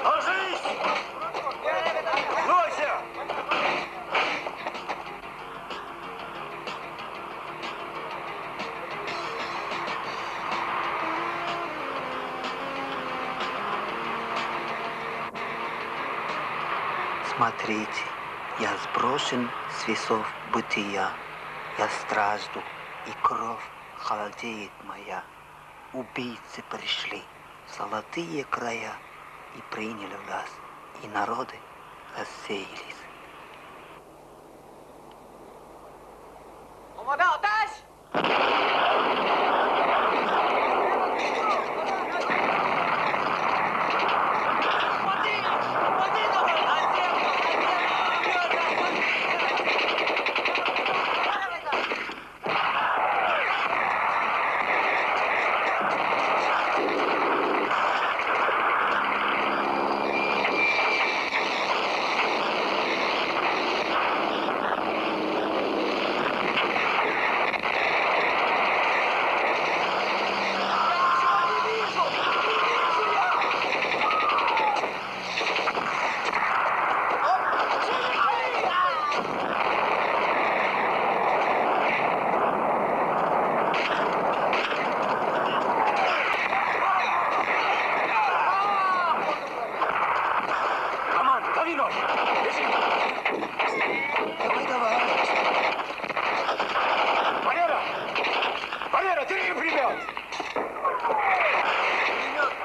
Ложись! Лойся! Смотрите, я сброшен с весов бытия. Я стражду, и кровь холодеет моя. Убийцы пришли в золотые края и приняли власть, и народы рассеялись.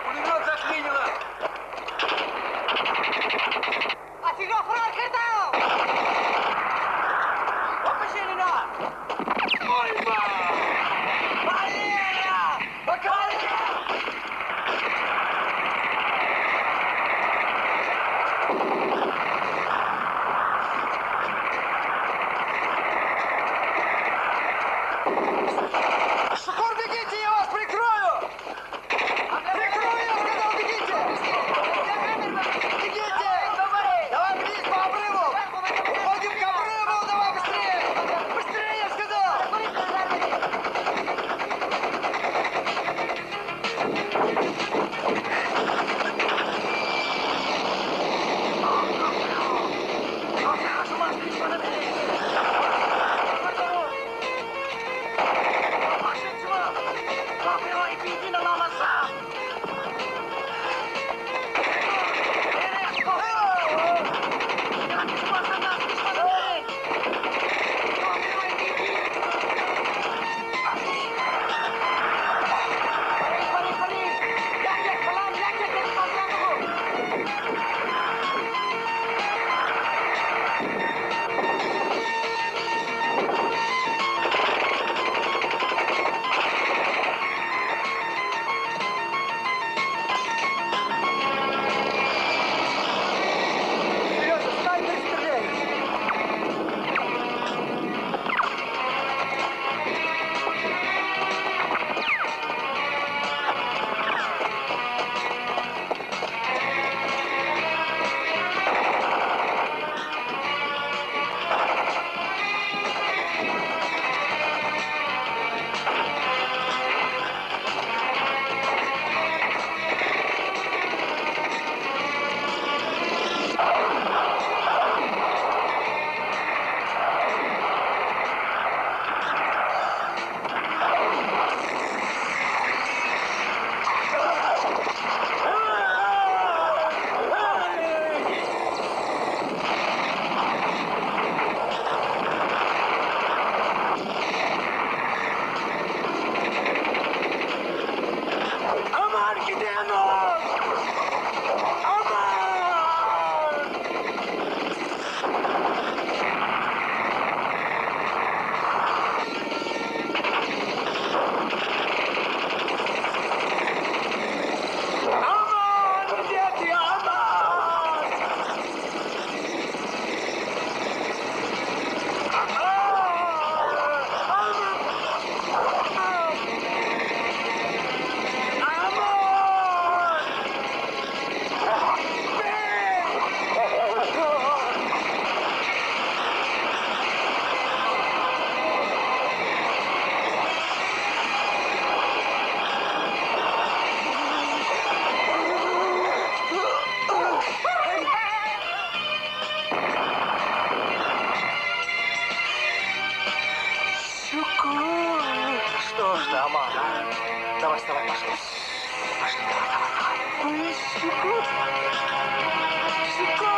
Пулемет заклинило! Офига фраг это! Опущена! Ой, ма! Валера! Валера! Шухор, бегите, я вас прикрою! Прикрою, я сказал, бегите! Бегите! Давай вниз по обрыву! Уходим к обрыву! Давай быстрее! Быстрее, я сказал! Что ж, Аман, а? Давай, вставай, пошли. Пошли, давай. Ой, сука! Сука!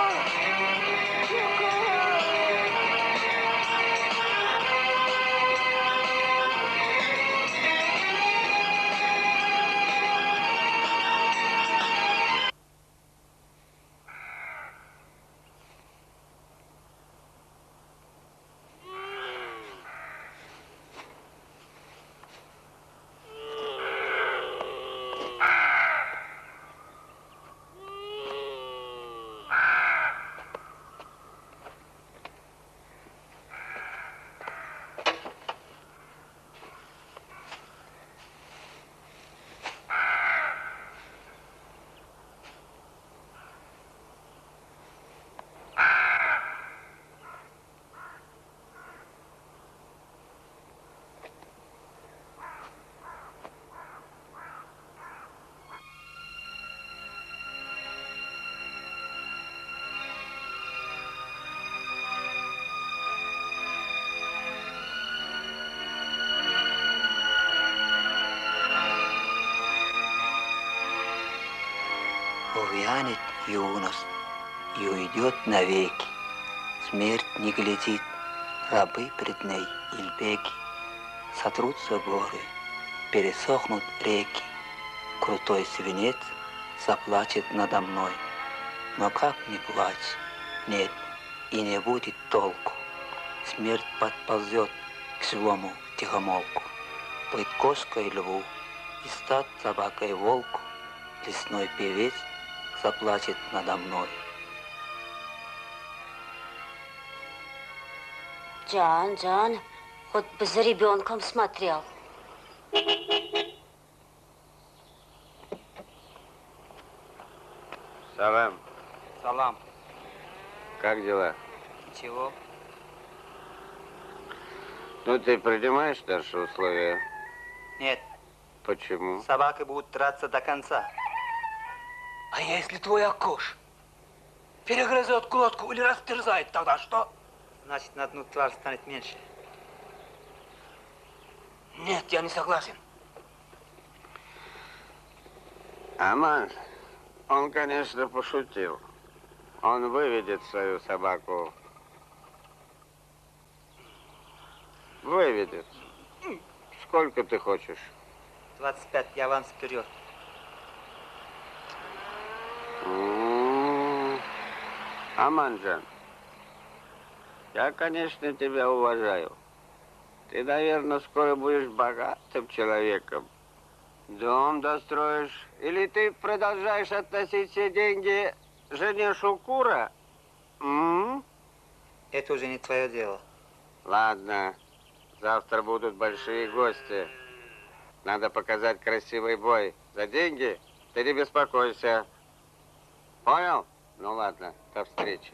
Увянет юность и уйдет навеки. Смерть не глядит, рабы пред ней ильбеки. Сотрутся горы, пересохнут реки. Крутой свинец заплачет надо мной. Но как не плачь? Нет, и не будет толку. Смерть подползет к живому тихомолку. Быть кошкой льву и стать собакой волку. Лесной певец заплачет надо мной. Джан, хоть бы за ребенком смотрел. Салам. Салам. Как дела? Чего? Ну, ты принимаешь наши условия? Нет. Почему? Собаки будут драться до конца. А если твой Акош перегрызет глотку или растерзает, тогда что? Значит, на одну тварь станет меньше. Нет, я не согласен. Аман, он, конечно, пошутил. Он выведет свою собаку. Выведет. Сколько ты хочешь? 25, я вам вперед. Аманджан, я, конечно, тебя уважаю. Ты, наверное, скоро будешь богатым человеком. Дом достроишь. Или ты продолжаешь относить все деньги жене Шукура? Это уже не твое дело. Ладно. Завтра будут большие гости. Надо показать красивый бой. За деньги ты не беспокойся. Понял? Ну ладно, до встречи.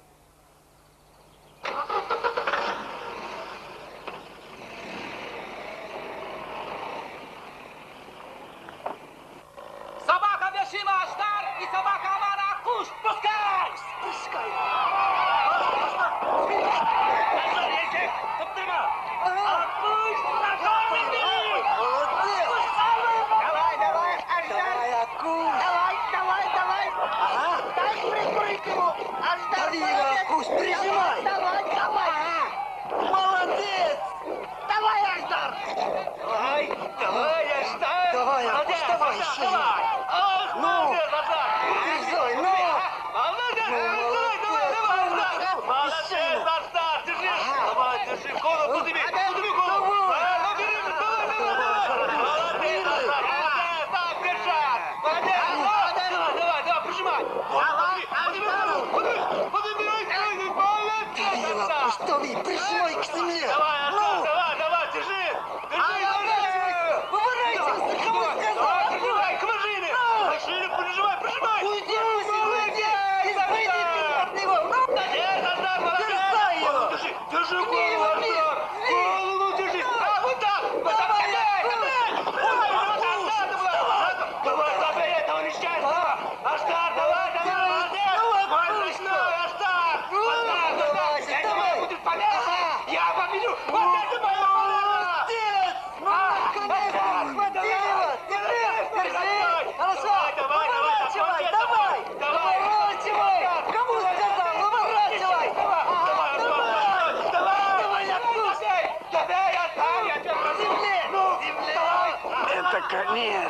Собака Бешима Аштар и собака Амана Акуш! Пускай! Пускай! Акуш! Давай, Акуш! Давай! Ага! Дай прикрыть его! Дави его, Акуш, прижимай! Давай! Молодец! Давай, Аждар! Давай, Аштар! Давай, Акуш, давай, еще! Ну! Держи, ну! Молодец, Аштар! Держи! Давай, держи! Голову подними! Подними голову! Молодец, Аштар! Так, держать! Молодец! Давай, прижимай! Дави, прижимай к земле! Давай, держи! Поворачивайся, кому сказал! Прижимай к машине! Машину прижимай! Уйди! От него! Держай его! Держи голову, Аштар! Голову держи! Вот так! Давай, этого несчастного! Аштар, давай! Молодец! Аштар! Вот так! Это будет понятно! Я победю! Вот это мое! Молодец! Наконец-то схватил его! Держи! Хорошо! Поворачивай! Давай! Кому сказал? Поворачивай! Давай, Акуш! Я тебя прошу! Земле! Это конец!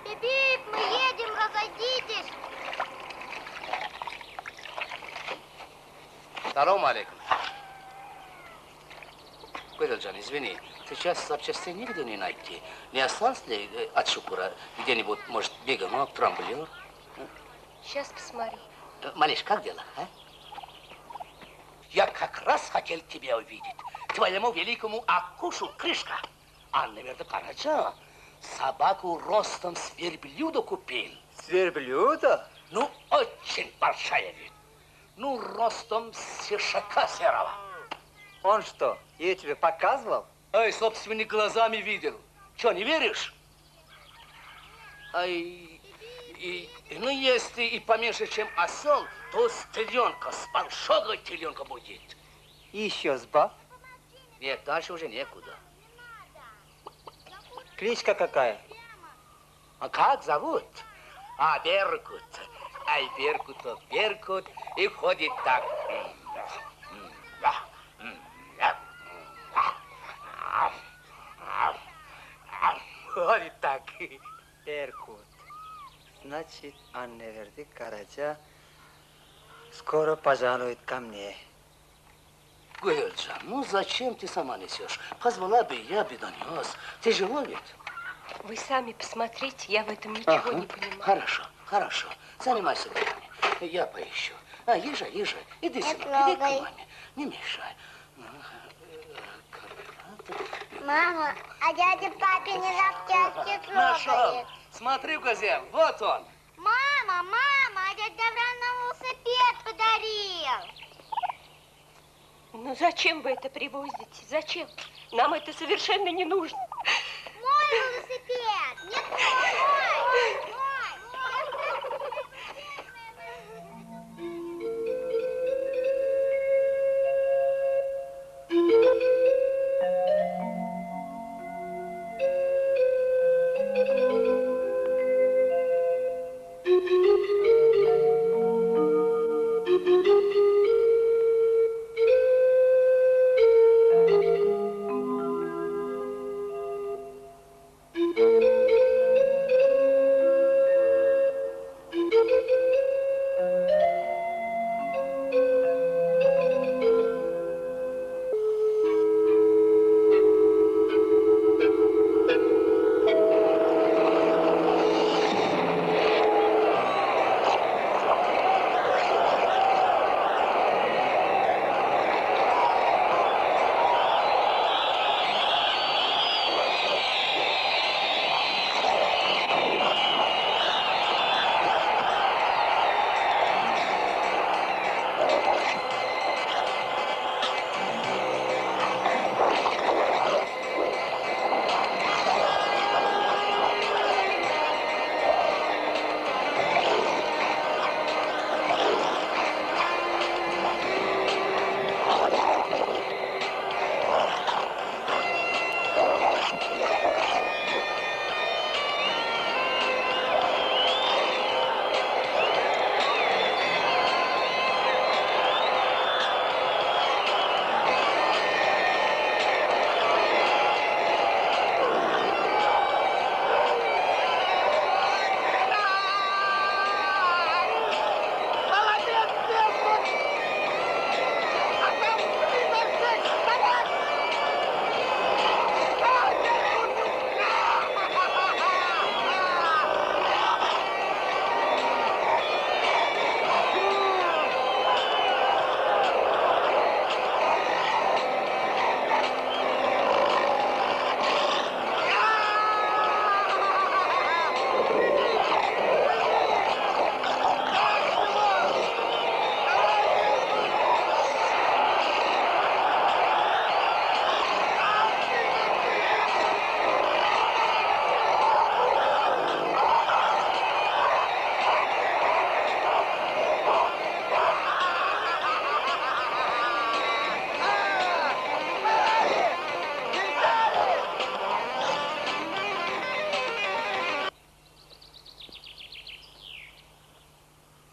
Бибик, мы едем, разойдитесь. Салам алейкум. Куйраджан, извини, сейчас запчастей нигде не найти. Не осталось ли от Шукура где-нибудь, может, бегунок, трамблер? Сейчас посмотрю. Малыш, как дела, а? Я как раз хотел тебя увидеть. Твоему великому Акушу крышка. А, наверное, Караджа собаку ростом с верблюда купил. С верблюда? Ну, очень большая вид. Ну, ростом с ишака серого. Он что, я тебе показывал? Ай, собственными глазами видел. Что, не веришь? Ай, Ну, если и поменьше, чем осел, то с теленка, с большого теленка будет. И еще сбав. Нет, дальше уже некуда. Кличка какая? А как зовут? А, Беркут. Ай, Беркутов, Беркут. И ходит так. Ходит так. Беркут. Значит, Анна Верди Караджа скоро пожалует ко мне. Гуэльджан, ну зачем ты сама несешь? Позвала бы, я бы донес. Тяжело ведь? Вы сами посмотрите, я в этом ничего не понимаю. Хорошо, хорошо. Занимайся делами. Я поищу. А, езжай, иди сюда, иди к маме. Не мешай. Мама, а дядя папе не запчасти трогает. Смотри в газет, вот он. Мама, а дядя Давран нам велосипед подарил. Ну зачем вы это привозите? Зачем? Нам это совершенно не нужно. Мой велосипед! Не твой!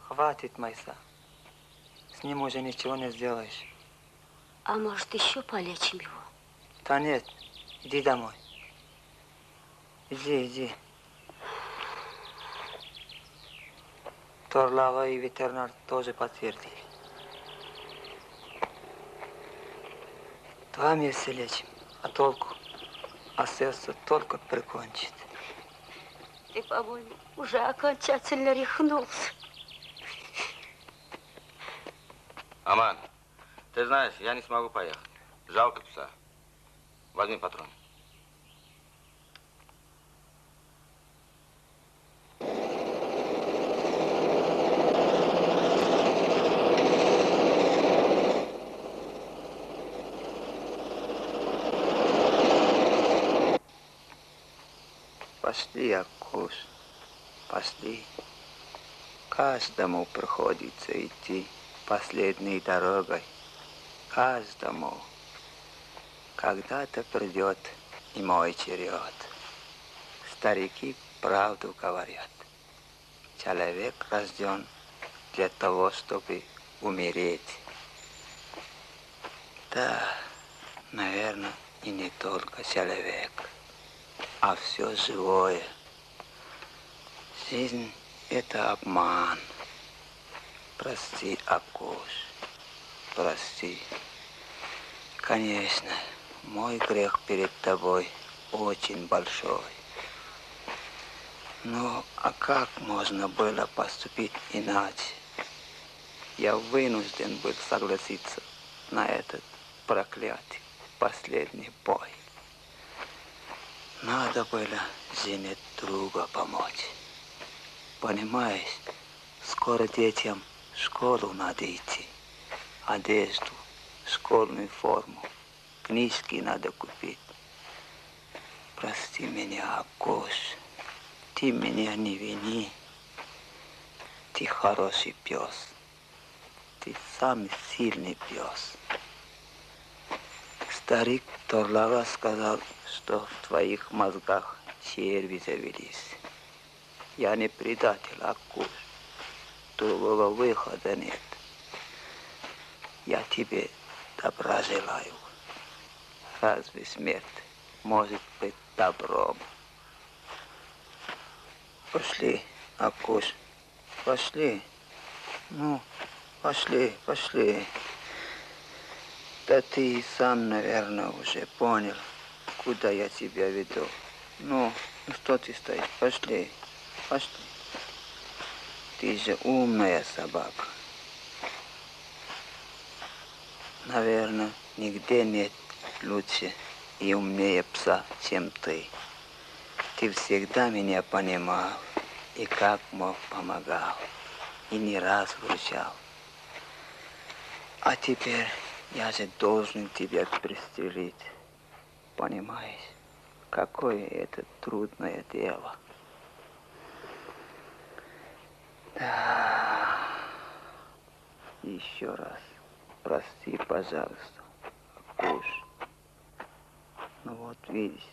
Хватит, Майса. С ним уже ничего не сделаешь. А может, еще полечим его? Да нет, иди домой. Иди. Торлава и ветеринар тоже подтвердили. 2 месяца лечим, а толку? А сердце только прикончит. Ты, по-моему, уже окончательно рехнулся. Аман, ты знаешь, я не смогу поехать. Жалко пса. Возьми патрон. Пошли, Акуш, пошли. Каждому приходится идти последней дорогой. Каждому. Когда-то придет и мой черед. Старики правду говорят. Человек рожден для того, чтобы умереть. Да, наверное, и не только человек, а все живое. Жизнь – это обман. Прости, Акуш, прости. Конечно, мой грех перед тобой очень большой. Но а как можно было поступить иначе? Я вынужден был согласиться на этот проклятый последний бой. Надо было жене друга помочь. Понимаешь, скоро детям в школу надо идти. Одежду, школьную форму, книжки надо купить. Прости меня, Акуш. Ты меня не вини. Ты хороший пес. Ты самый сильный пес. Старик Торлава сказал, что в твоих мозгах черви завелись. Я не предатель, Акуш. Другого выхода нет. Я тебе добра желаю. Разве смерть может быть добром? Пошли, Акуш, пошли. Ну, пошли, пошли. Да ты и сам, наверное, уже понял, куда я тебя веду. Ну что ты стоишь? Пошли, пошли. Ты же умная собака. Наверное, нигде нет лучше и умнее пса, чем ты. Ты всегда меня понимал и как мог помогал, и не раз вручал. А теперь я же должен тебя пристрелить. Понимаешь, какое это трудное дело. Да. Еще раз прости, пожалуйста, Акуш. Ну вот видишь,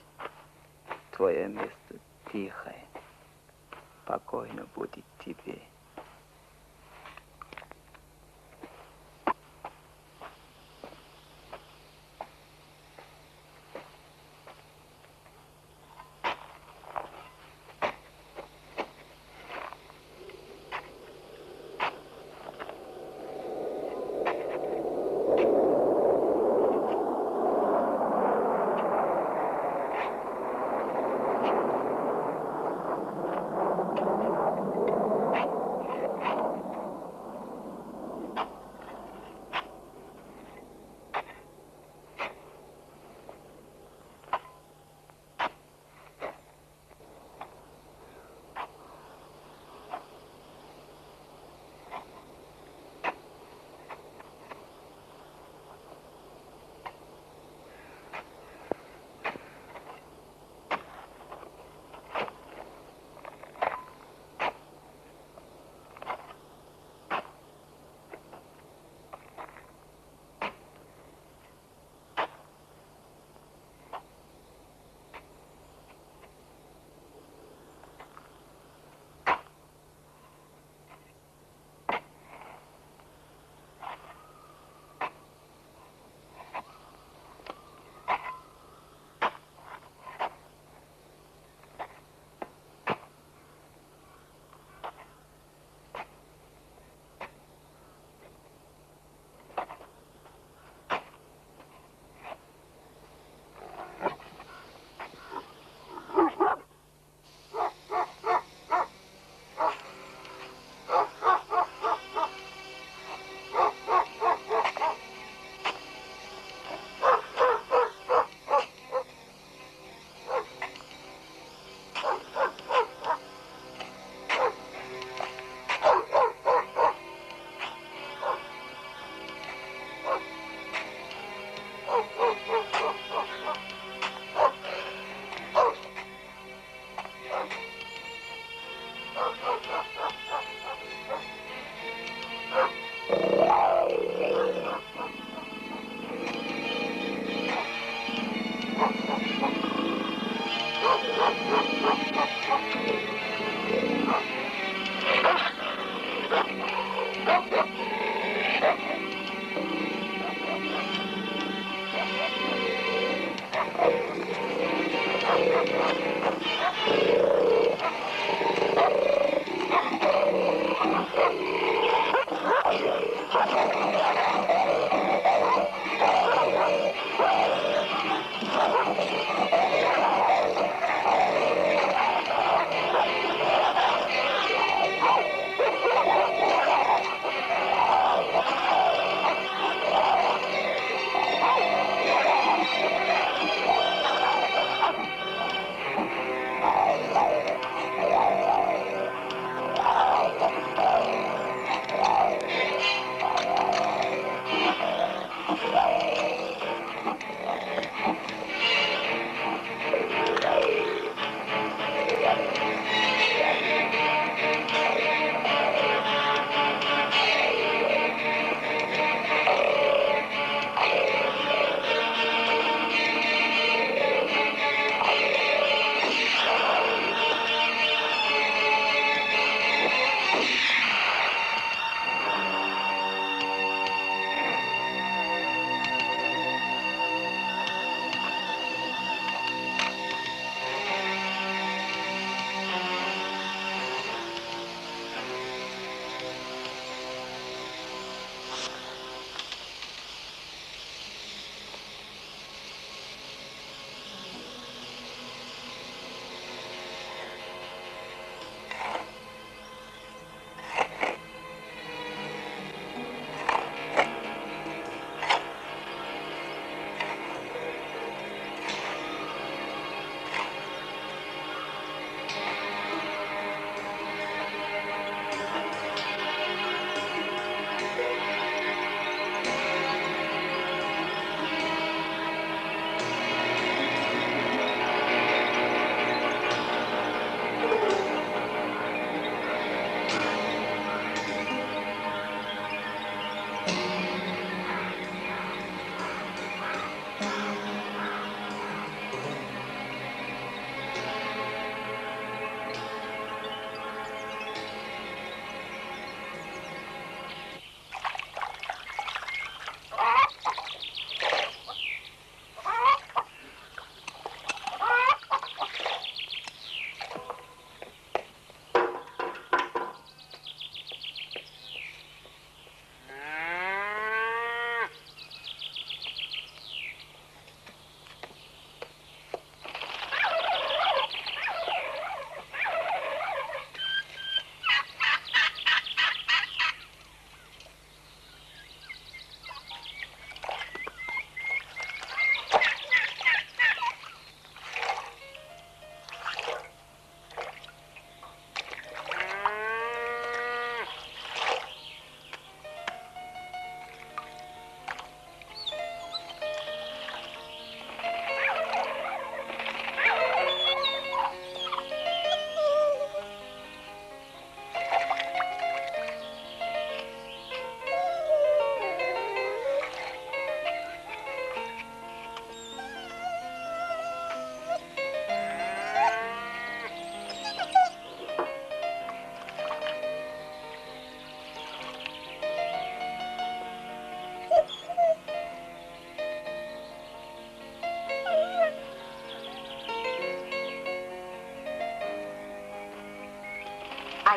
твое место тихое. Спокойно будет тебе.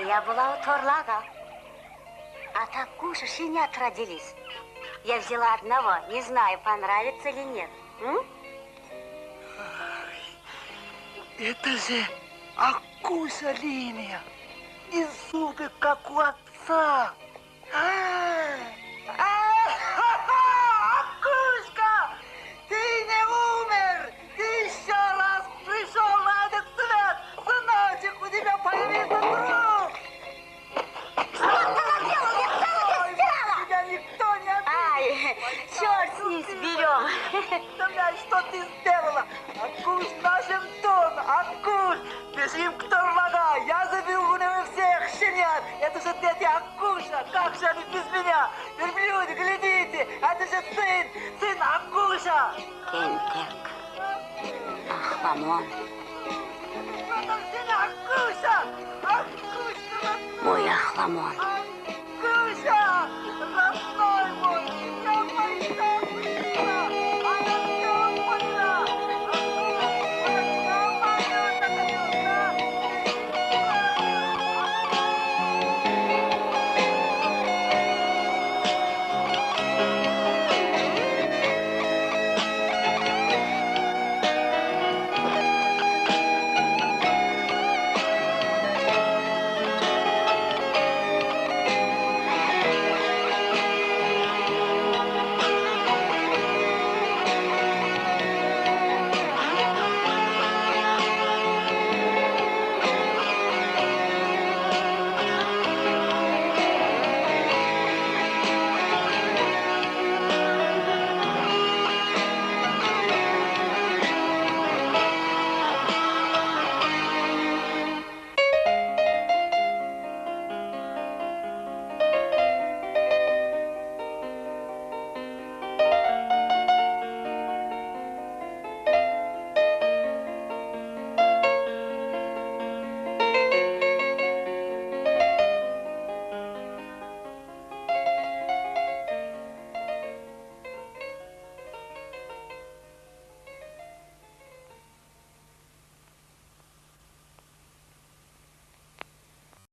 я была у Торлага. А так кушаешь, щенят родились. Я взяла одного, не знаю, понравится или нет. Это же Акуша линия. И зубы, как у отца. Акушка, ты не умер. Ты еще раз пришел на этот свет. Сыночек, у тебя появился друг. Что ты наделал? Я целых сделала. Тебя никто не обидел. Ай, черт с ним сберем. Представляешь, что ты сделала? Акуш в нашем доме. Акуш, бежим к Торлага. Я заберу у него всех щенят. Это же дети Акуша. Как же они без меня? Верблюды, глядите. Это же сын Акуша. Кентек. Ахламон. Акуша. Акуша. Мой Ахламон.